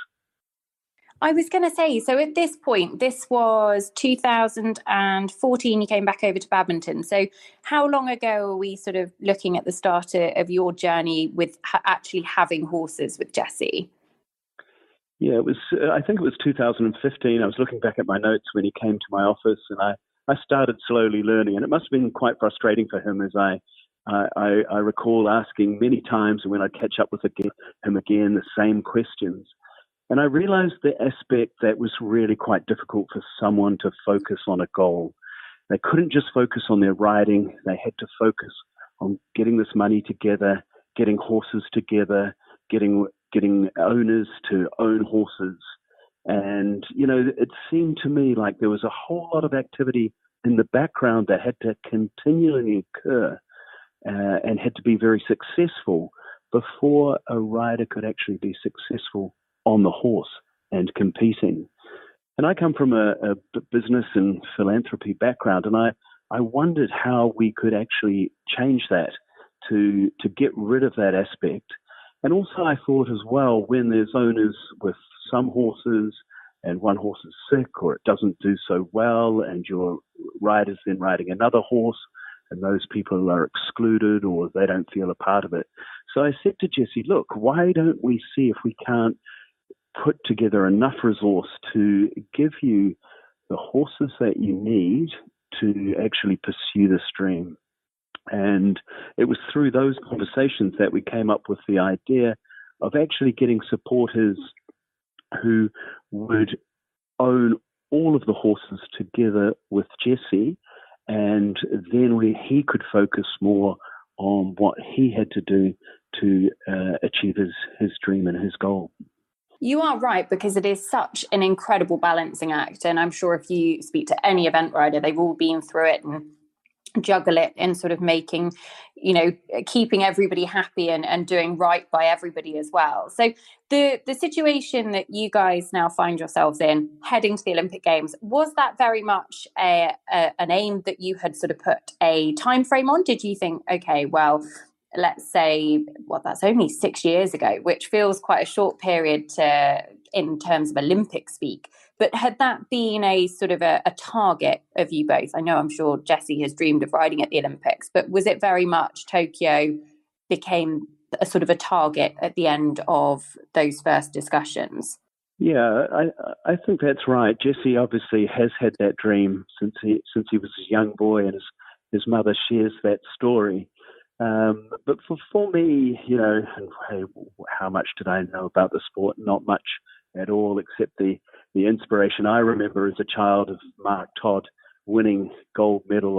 [SPEAKER 4] I was going to say, so at this point, this was 2014, you came back over to badminton. So how long ago are we sort of looking at the start of your journey with actually having horses with Jesse?
[SPEAKER 10] Yeah, I think it was 2015. I was looking back at my notes when he came to my office, and I started slowly learning, and it must have been quite frustrating for him, as I recall asking many times, and when I'd catch up with him again, the same questions. And I realized the aspect that was really quite difficult for someone to focus on a goal. They couldn't just focus on their riding. They had to focus on getting this money together, getting horses together, getting owners to own horses. And, it seemed to me like there was a whole lot of activity in the background that had to continually occur and had to be very successful before a rider could actually be successful on the horse and competing. And I come from a business and philanthropy background, and I wondered how we could actually change that to get rid of that aspect. And also I thought as well, when there's owners with some horses and one horse is sick or it doesn't do so well, and your rider's then riding another horse, and those people are excluded or they don't feel a part of it. So I said to Jessie, look, why don't we see if we can't put together enough resource to give you the horses that you need to actually pursue this dream. And it was through those conversations that we came up with the idea of actually getting supporters who would own all of the horses together with Jessie, and then he could focus more on what he had to do to achieve his dream and his goal.
[SPEAKER 4] You are right, because it is such an incredible balancing act. And I'm sure if you speak to any event rider, they've all been through it and juggle it and sort of making, keeping everybody happy and doing right by everybody as well. So the situation that you guys now find yourselves in, heading to the Olympic Games, was that very much an aim that you had sort of put a time frame on? Did you think, okay, well, let's say, that's only 6 years ago, which feels quite a short period in terms of Olympic speak. But had that been a sort of a target of you both? I know I'm sure Jessie has dreamed of riding at the Olympics, but was it very much Tokyo became a sort of a target at the end of those first discussions?
[SPEAKER 10] Yeah, I think that's right. Jessie obviously has had that dream since he was a young boy, and his mother shares that story. But for me, how much did I know about the sport? Not much at all, except the inspiration I remember as a child of Mark Todd winning gold medal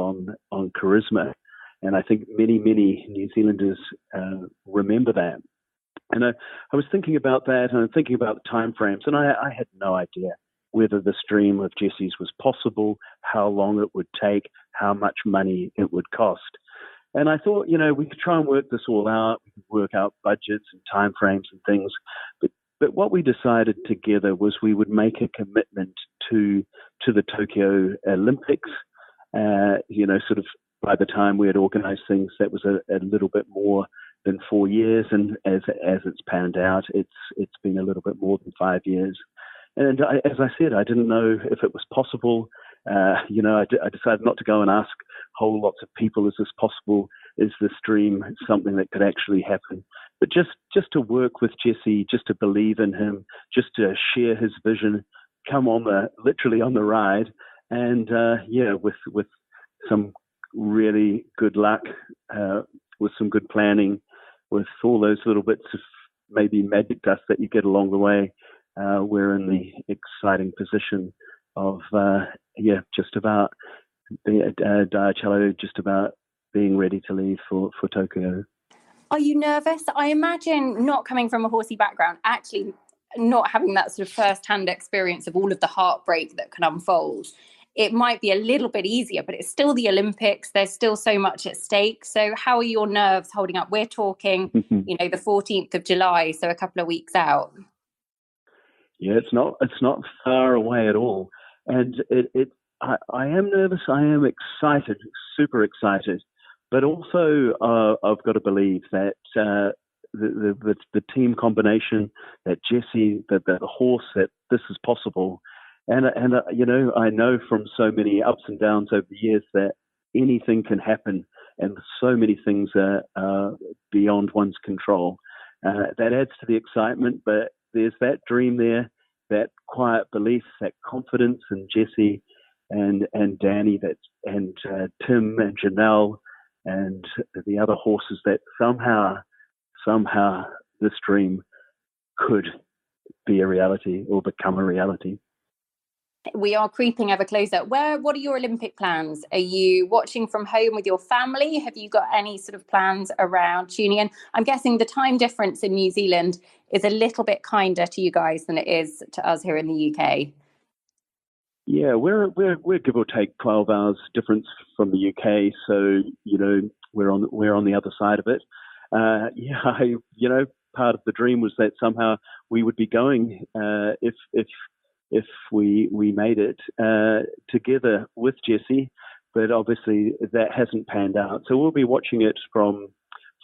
[SPEAKER 10] on charisma. And I think many New Zealanders remember that. And I was thinking about that, and I'm thinking about the timeframes, and I had no idea whether this dream of Jessie's was possible, how long it would take, how much money it would cost. And I thought, we could try and work this all out. We could work out budgets and timeframes and things. But what we decided together was we would make a commitment to the Tokyo Olympics. Sort of by the time we had organized things, that was a little bit more than 4 years. And as it's panned out, it's been a little bit more than 5 years. And as I said, I didn't know if it was possible. I decided not to go and ask whole lots of people, is this possible? Is this dream something that could actually happen? But just to work with Jessie, just to believe in him, just to share his vision, come literally on the ride, and with some really good luck, with some good planning, with all those little bits of maybe magic dust that you get along the way, we're in the exciting position of just about Diacello just about being ready to leave for Tokyo.
[SPEAKER 4] Are you nervous? I imagine, not coming from a horsey background, actually not having that sort of first-hand experience of all of the heartbreak that can unfold, it might be a little bit easier, but it's still the Olympics. There's still so much at stake. So how are your nerves holding up? We're talking, the 14th of July, so a couple of weeks out.
[SPEAKER 10] Yeah, it's not far away at all. And I am nervous. I am excited, super excited. But also, I've got to believe that the team combination, that Jessie, that the horse, that this is possible. And I know from so many ups and downs over the years that anything can happen, and so many things are beyond one's control. That adds to the excitement, but there's that dream there, that quiet belief, that confidence in Jessie and Danny, and Tim and Janelle and the other horses, that somehow this dream could be a reality or become a reality.
[SPEAKER 4] We are creeping ever closer. What are your Olympic plans? Are you watching from home with your family? Have you got any sort of plans around tuning in? I'm guessing the time difference in New Zealand is a little bit kinder to you guys than it is to us here in the UK.
[SPEAKER 10] Yeah, we're give or take 12 hours difference from the UK, so we're on the other side of it. Part of the dream was that somehow we would be going if we made it together with Jessie, but obviously that hasn't panned out. So we'll be watching it from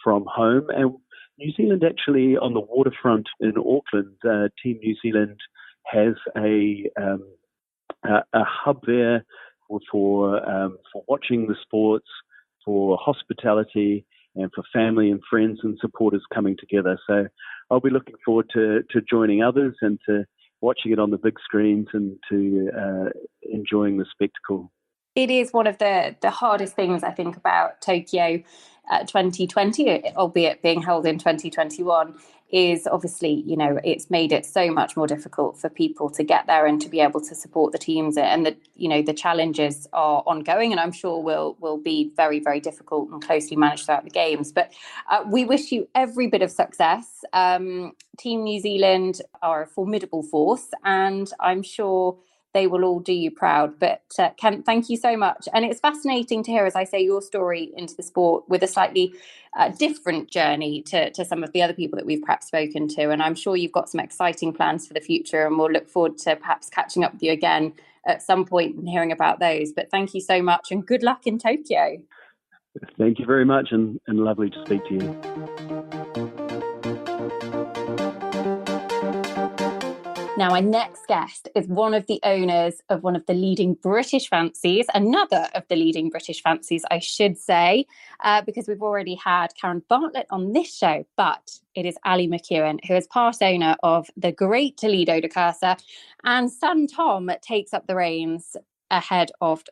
[SPEAKER 10] home. And New Zealand actually on the waterfront in Auckland, Team New Zealand has a hub there for watching the sports, for hospitality, and for family and friends and supporters coming together. So I'll be looking forward to joining others and to watching it on the big screens and to enjoying the spectacle.
[SPEAKER 4] It is one of the hardest things, I think, about Tokyo 2020, albeit being held in 2021, is obviously, it's made it so much more difficult for people to get there and to be able to support the teams. And the challenges are ongoing, and I'm sure will be very, very difficult and closely managed throughout the games. But we wish you every bit of success. Team New Zealand are a formidable force, and I'm sure they will all do you proud. But Kent, thank you so much. And it's fascinating to hear, as I say, your story into the sport with a slightly different journey to some of the other people that we've perhaps spoken to. And I'm sure you've got some exciting plans for the future, and we'll look forward to perhaps catching up with you again at some point and hearing about those. But thank you so much, and good luck in Tokyo.
[SPEAKER 10] Thank you very much, and lovely to speak to you.
[SPEAKER 4] Now, our next guest is one of the owners of one of the leading British fancies, another of the leading British fancies, I should say, because we've already had Karen Bartlett on this show, but it is Ali McEwen, who is part owner of the great Toledo De Kerser, and son Tom takes up the reins ahead of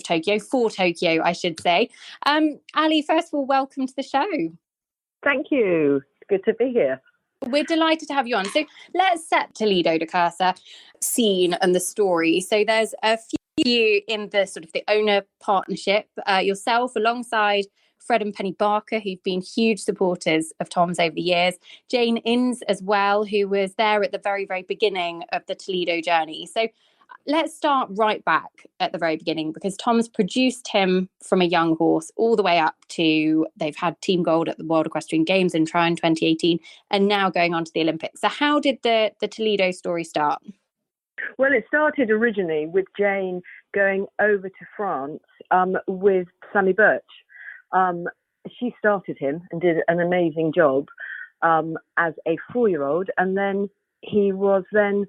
[SPEAKER 4] Tokyo, for Tokyo, I should say. Ali, first of all, welcome to the show. Thank you. It's good to be here. We're delighted to have you on. So let's set Toledo De Kerser scene and the story. So there's a few in the sort of the owner partnership, yourself alongside Fred and Penny Barker, who've been huge supporters of Tom's over the years. Jane Innes as well, who was there at the very, very beginning of the Toledo journey. So let's start right back at the very beginning, because Tom's produced him from a young horse all the way up to, they've had team gold at the World Equestrian Games in Tryon 2018 and now going on to the Olympics. So how did the Toledo story start?
[SPEAKER 7] Well, it started originally with Jane going over to France with Sammy Birch. She started him and did an amazing job as a 4-year-old, and then he was then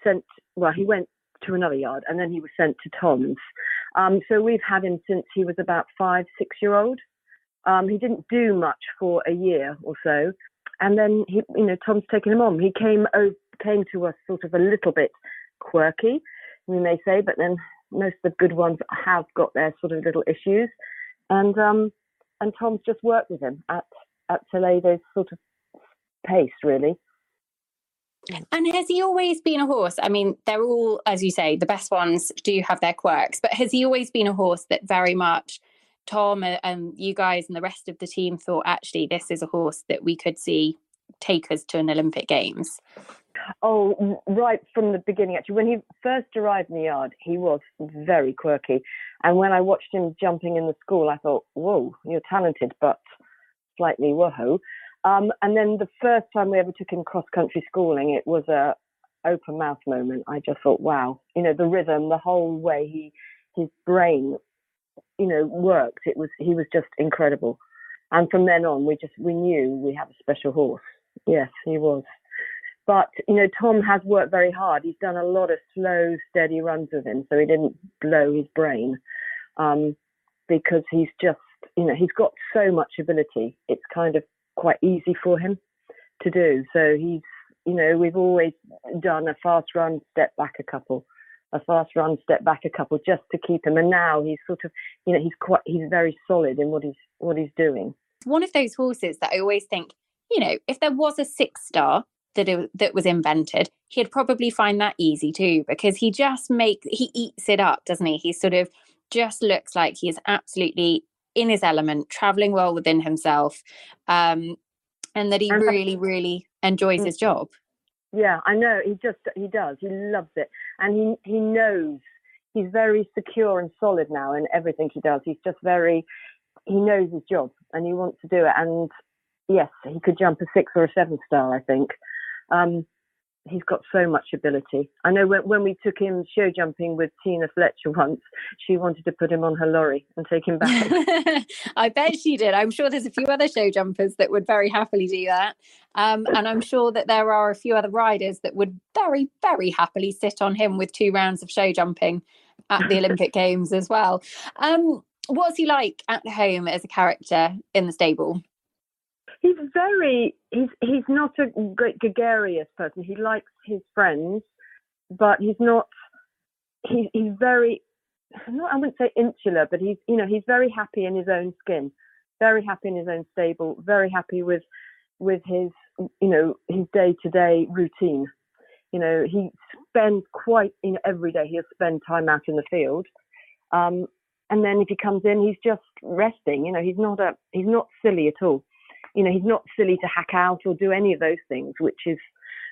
[SPEAKER 7] sent, well, he went to another yard and then he was sent to Tom's. So we've had him since he was about 5-6-year-old. He didn't do much for a year or so, and then Tom's taken him on. He came to us sort of a little bit quirky, we may say, but then most of the good ones have got their sort of little issues, and Tom's just worked with him at Toledo's sort of pace, really.
[SPEAKER 4] And has he always been a horse? I mean, they're all, as you say, the best ones do have their quirks, but has he always been a horse that very much Tom and you guys and the rest of the team thought, actually, this is a horse that we could see take us to an Olympic Games?
[SPEAKER 7] Oh, right from the beginning, actually. When he first arrived in the yard, he was very quirky. And when I watched him jumping in the school, I thought, whoa, you're talented, but slightly whoa. And then the first time we ever took him cross-country schooling, it was a open mouth moment. I just thought, wow, the rhythm, the whole way his brain, worked. He was just incredible. And from then on, we knew we had a special horse. Yes, he was. But, Tom has worked very hard. He's done a lot of slow, steady runs with him, so he didn't blow his brain, because he's just, he's got so much ability. It's kind of quite easy for him to do. So he's, we've always done a fast run, step back a couple, just to keep him. And now he's sort of, he's very solid in what he's doing.
[SPEAKER 4] One of those horses that I always think, if there was a 6-star that was invented, he'd probably find that easy too, because he eats it up, doesn't he? He sort of just looks like he is absolutely in his element, traveling well within himself, and that he really, really enjoys his job.
[SPEAKER 7] Yeah, I know. He does. He loves it. And he knows, he's very secure and solid now in everything he does. He knows his job and he wants to do it. And yes, he could jump a 6 or a 7-star, I think. he's got so much ability. I know when we took him show jumping with Tina Fletcher once, she wanted to put him on her lorry and take him back.
[SPEAKER 4] I bet she did. I'm sure there's a few other show jumpers that would very happily do that. And I'm sure that there are a few other riders that would very, very happily sit on him with 2 rounds of show jumping at the Olympic Games as well. What's he like at home as a character in the stable?
[SPEAKER 7] He's not a great gregarious person. He likes his friends, but he's very, I wouldn't say insular, but he's very happy in his own skin, very happy in his own stable, very happy with his, his day-to-day routine. He spends every day he'll spend time out in the field. And then if he comes in, he's just resting. He's not silly at all. He's not silly to hack out or do any of those things, which is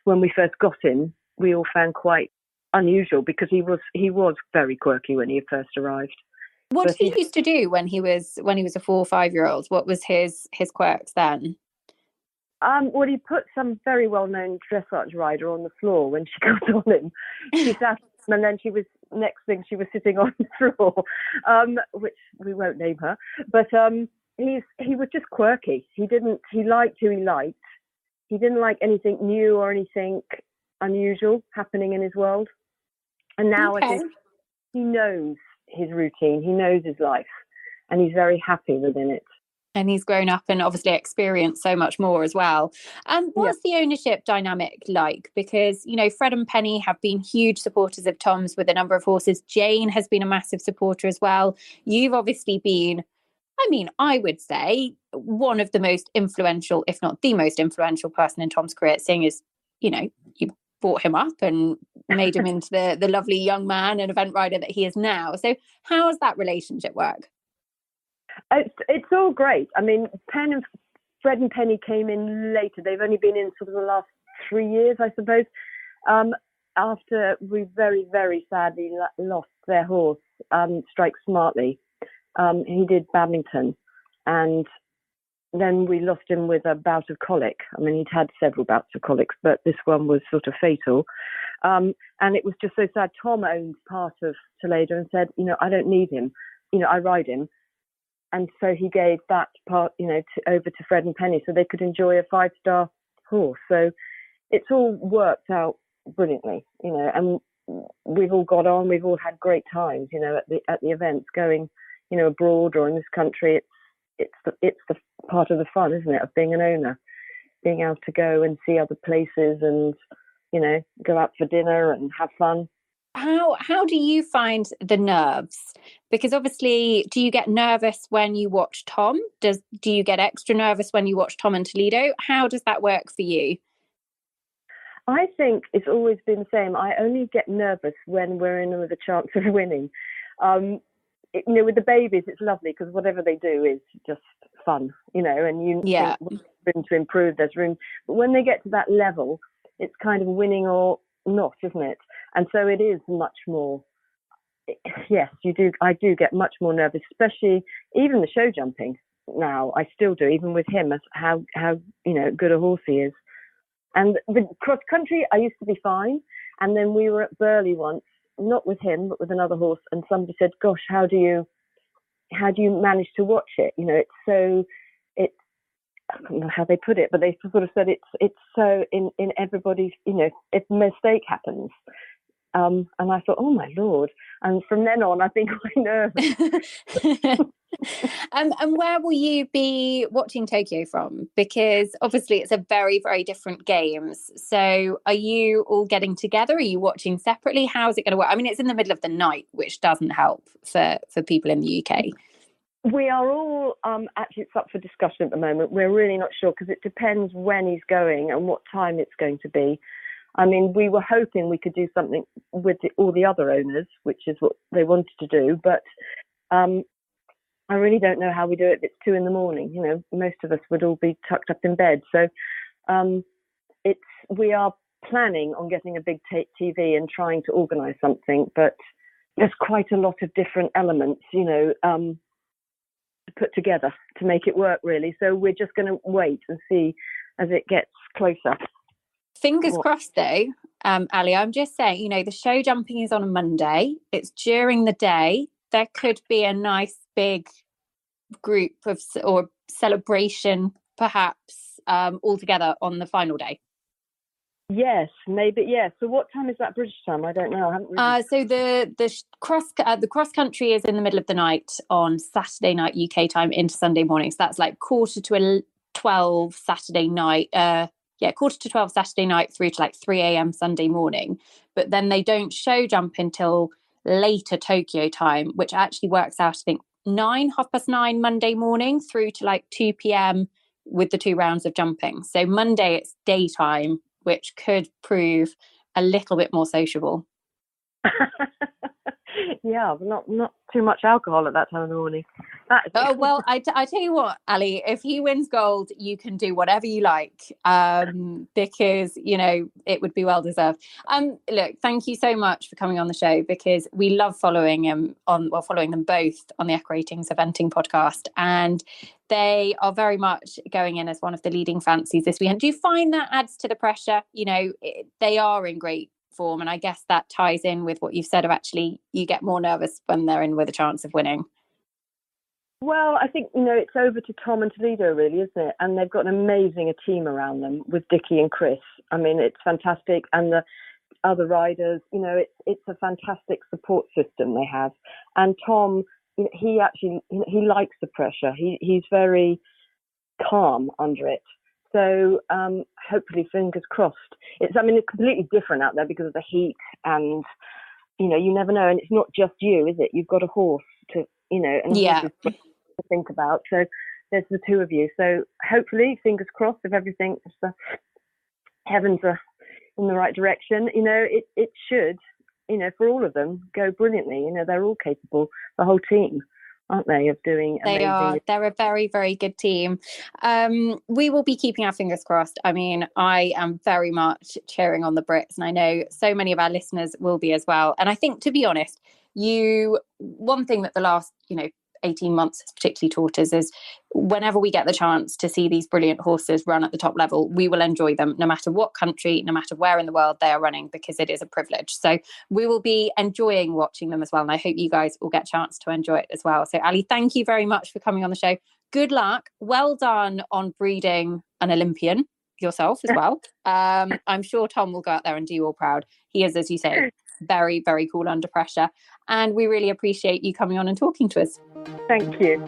[SPEAKER 7] when we first got him, we all found quite unusual because he was very quirky when he first arrived.
[SPEAKER 4] What did he used to do when he was a 4 or 5-year-old? What was his quirks then?
[SPEAKER 7] Well, he put some very well-known dressage rider on the floor when she got on him. She sat, and then next thing she was sitting on the floor, which we won't name her. But he was just quirky. He liked who he liked. He didn't like anything new or anything unusual happening in his world. And now I think he knows his routine. He knows his life, and he's very happy within it.
[SPEAKER 4] And he's grown up and obviously experienced so much more as well. What's the ownership dynamic like? Because, Fred and Penny have been huge supporters of Tom's with a number of horses. Jane has been a massive supporter as well. You've obviously been, I would say, one of the most influential, if not the most influential person in Tom's career, seeing as, you brought him up and made him into the lovely young man and event rider that he is now. So how does that relationship work?
[SPEAKER 7] It's all great. Fred and Penny came in later. They've only been in sort of the last 3 years, I suppose, after we very, very sadly lost their horse, Strike Smartly. He did Badminton, and then we lost him with a bout of colic. He'd had several bouts of colics, but this one was sort of fatal. And it was just so sad. Tom owned part of Toledo and said, I don't need him. I ride him. And so he gave that part, over to Fred and Penny so they could enjoy a 5-star horse. So it's all worked out brilliantly, and we've all got on. We've all had great times, at the events, going, abroad or in this country. It's the part of the fun, isn't it, of being an owner, being able to go and see other places and, go out for dinner and have fun.
[SPEAKER 4] How do you find the nerves? Because obviously, do you get nervous when you watch Tom? Do you get extra nervous when you watch Tom and Toledo? How does that work for you?
[SPEAKER 7] I think it's always been the same. I only get nervous when we're in with a chance of winning. With the babies, it's lovely because whatever they do is just fun, and you think there's room to improve, there's room. But when they get to that level, it's kind of winning or not, isn't it? And so it is much more. Yes, you do. I do get much more nervous, especially even the show jumping. Now I still do, even with him, as how good a horse he is. And the cross country, I used to be fine. And then we were at Burley once, not with him, but with another horse. And somebody said, "Gosh, how do you manage to watch it? I don't know how they put it, but they sort of said it's so in everybody's, if a mistake happens." And I thought, oh my Lord. And from then on, I've been quite nervous.
[SPEAKER 4] And where will you be watching Tokyo from? Because obviously it's a very, very different games. So are you all getting together? Are you watching separately? How's it going to work? It's in the middle of the night, which doesn't help for people in the UK.
[SPEAKER 7] We are all, actually it's up for discussion at the moment. We're really not sure because it depends when he's going and what time it's going to be. We were hoping we could do something with all the other owners, which is what they wanted to do. But I really don't know how we do it if it's 2 a.m. Most of us would all be tucked up in bed. So we are planning on getting a big TV and trying to organise something. But there's quite a lot of different elements, to put together to make it work, really. So we're just going to wait and see as it gets closer.
[SPEAKER 4] Fingers crossed, though, Ali, I'm just saying, you know, the show jumping is on a Monday. It's during the day. There could be a nice big group of or celebration, perhaps, all together on the final day.
[SPEAKER 7] Yes, maybe. Yeah. So what time is that British time? I don't know. I haven't really...
[SPEAKER 4] So the cross country is in the middle of the night on Saturday night UK time into Sunday morning. So that's like 11:45 Saturday night. 11:45 Saturday night through to like 3 a.m. Sunday morning. But then they don't show jump until later Tokyo time, which actually works out, I think, 9:30 Monday morning through to like 2 p.m. with the 2 rounds of jumping. So Monday it's daytime, which could prove a little bit more sociable.
[SPEAKER 7] Yeah, but not too much alcohol at that time of the morning.
[SPEAKER 4] Oh, well, I tell you what, Ali, if he wins gold, you can do whatever you like, because, you know, it would be well deserved. Look, thank you so much for coming on the show, because we love following them both on the Echo Ratings Eventing podcast, and they are very much going in as one of the leading fancies this weekend. Do you find that adds to the pressure? You know, they are in great form, and I guess that ties in with what you've said of actually you get more nervous when they're in with a chance of winning.
[SPEAKER 7] Well, I think, you know, it's over to Tom and Toledo, really, isn't it? And they've got an amazing team around them with Dickie and Chris. I mean, it's fantastic. And the other riders, you know, it's a fantastic support system they have. And Tom, he likes the pressure. He's very calm under it. So hopefully, fingers crossed. It's completely different out there because of the heat, and, you know, you never know. And it's not just you, is it? You've got a horse to, you know, and to think about. So there's the two of you. So hopefully, fingers crossed, if everything, if the heavens are in the right direction, you know, it should, you know, for all of them, go brilliantly. You know, they're all capable, the whole team, aren't they, of doing amazing.
[SPEAKER 4] They are. They're a very, very good team. We will be keeping our fingers crossed. I mean, I am very much cheering on the Brits, and I know so many of our listeners will be as well. And I think, to be honest, one thing that the last, 18 months has particularly taught us is whenever we get the chance to see these brilliant horses run at the top level, we will enjoy them no matter what country, no matter where in the world they are running, because it is a privilege. So we will be enjoying watching them as well. And I hope you guys will get a chance to enjoy it as well. So Ali, thank you very much for coming on the show. Good luck. Well done on breeding an Olympian yourself as well. I'm sure Tom will go out there and do you all proud. He is, as you say, very, very cool under pressure. And we really appreciate you coming on and talking to us.
[SPEAKER 7] Thank you.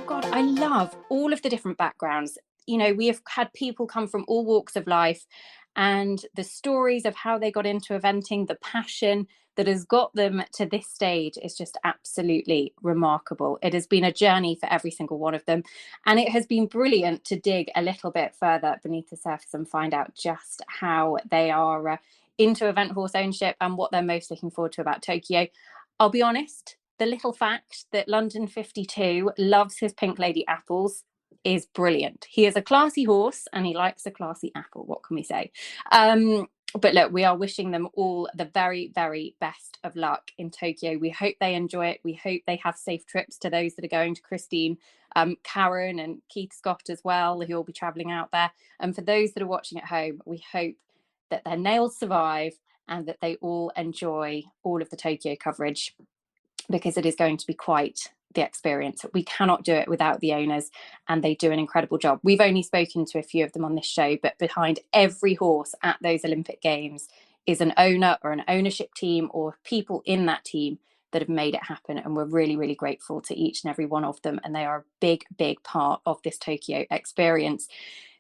[SPEAKER 4] God, I love all of the different backgrounds. You know, we have had people come from all walks of life, and the stories of how they got into eventing, the passion that has got them to this stage is just absolutely remarkable. It has been a journey for every single one of them. And it has been brilliant to dig a little bit further beneath the surface and find out just how they are into event horse ownership and what they're most looking forward to about Tokyo. I'll be honest, the little fact that London 52 loves his Pink Lady apples is brilliant. He is a classy horse and he likes a classy apple. What can we say? But look, we are wishing them all the very, very best of luck in Tokyo. We hope they enjoy it. We hope they have safe trips to those that are going to Christine, Karen and Keith Scott as well, who will be travelling out there. And for those that are watching at home, we hope that their nails survive and that they all enjoy all of the Tokyo coverage, because it is going to be quite the experience. We cannot do it without the owners, and they do an incredible job. We've only spoken to a few of them on this show, but behind every horse at those Olympic Games is an owner or an ownership team or people in that team that have made it happen. And we're really, really grateful to each and every one of them. And they are a big, big part of this Tokyo experience.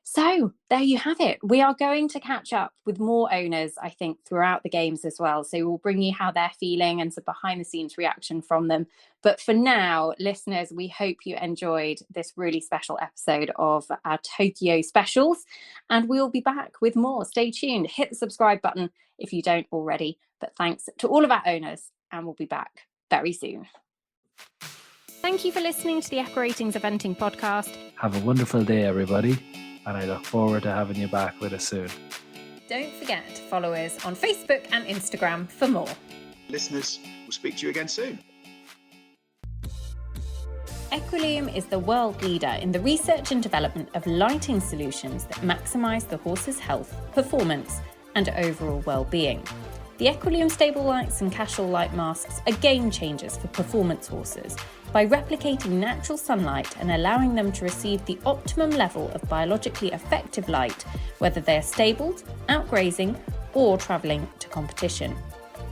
[SPEAKER 4] So there you have it. We are going to catch up with more owners, I think, throughout the games as well. So we'll bring you how they're feeling and some behind the scenes reaction from them. But for now, listeners, we hope you enjoyed this really special episode of our Tokyo specials. And we'll be back with more. Stay tuned. Hit the subscribe button if you don't already. But thanks to all of our owners, and we'll be back very soon. Thank you for listening to the Echo Ratings Eventing podcast.
[SPEAKER 2] Have a wonderful day, everybody. And I look forward to having you back with us soon.
[SPEAKER 1] Don't forget to follow us on Facebook and Instagram for more.
[SPEAKER 3] Listeners, we'll speak to you again soon.
[SPEAKER 1] Equilume is the world leader in the research and development of lighting solutions that maximise the horse's health, performance, and overall well-being. The Equilume stable lights and casual light masks are game changers for performance horses by replicating natural sunlight and allowing them to receive the optimum level of biologically effective light, whether they are stabled, out grazing, or travelling to competition.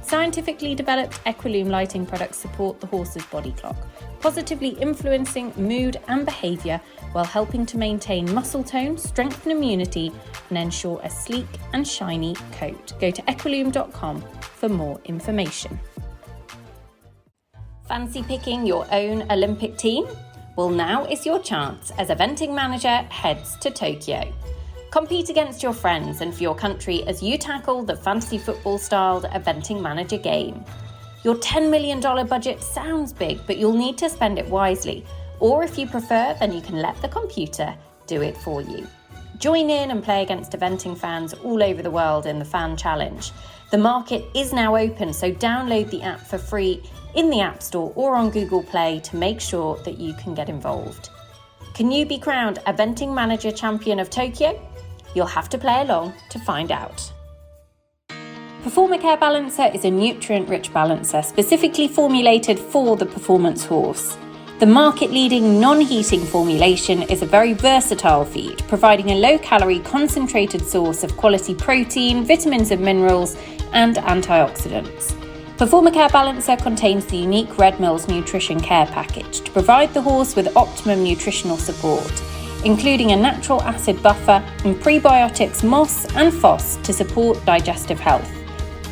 [SPEAKER 1] Scientifically developed Equilume lighting products support the horse's body clock, positively influencing mood and behaviour while helping to maintain muscle tone, strengthen immunity, and ensure a sleek and shiny coat. Go to equilume.com for more information. Fancy picking your own Olympic team? Well, now is your chance as eventing manager heads to Tokyo. Compete against your friends and for your country as you tackle the fantasy football-styled eventing manager game. Your $10 million budget sounds big, but you'll need to spend it wisely. Or if you prefer, then you can let the computer do it for you. Join in and play against eventing fans all over the world in the Fan Challenge. The market is now open, so download the app for free in the App Store or on Google Play to make sure that you can get involved. Can you be crowned Eventing Manager Champion of Tokyo? You'll have to play along to find out. Performacare Balancer is a nutrient-rich balancer specifically formulated for the performance horse. The market-leading non-heating formulation is a very versatile feed, providing a low-calorie concentrated source of quality protein, vitamins and minerals, and antioxidants. Performacare Balancer contains the unique Red Mills Nutrition Care Package to provide the horse with optimum nutritional support, including a natural acid buffer and prebiotics MOS and FOS to support digestive health.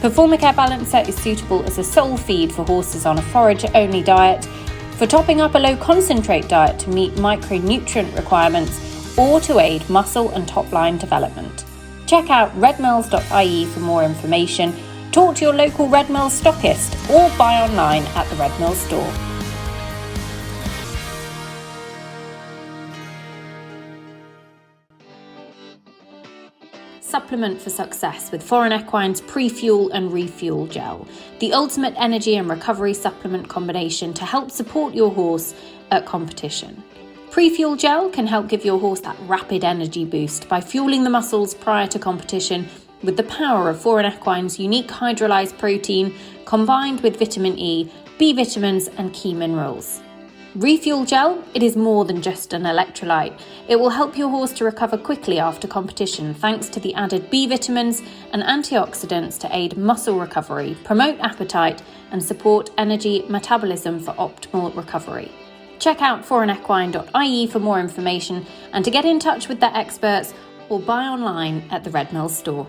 [SPEAKER 1] Performacare Balancer is suitable as a sole feed for horses on a forage-only diet, for topping up a low-concentrate diet to meet micronutrient requirements, or to aid muscle and top-line development. Check out redmills.ie for more information, talk to your local Red Mills stockist, or buy online at the Red Mills store. Supplement for success with Foreign Equine's Pre-Fuel and Refuel Gel, the ultimate energy and recovery supplement combination to help support your horse at competition. Pre-Fuel Gel can help give your horse that rapid energy boost by fueling the muscles prior to competition with the power of Foreign Equine's unique hydrolyzed protein combined with vitamin E, B vitamins and key minerals. Refuel Gel, it is more than just an electrolyte. It will help your horse to recover quickly after competition thanks to the added B vitamins and antioxidants to aid muscle recovery, promote appetite and support energy metabolism for optimal recovery. Check out foreignequine.ie for more information and to get in touch with their experts or buy online at the Red Mills store.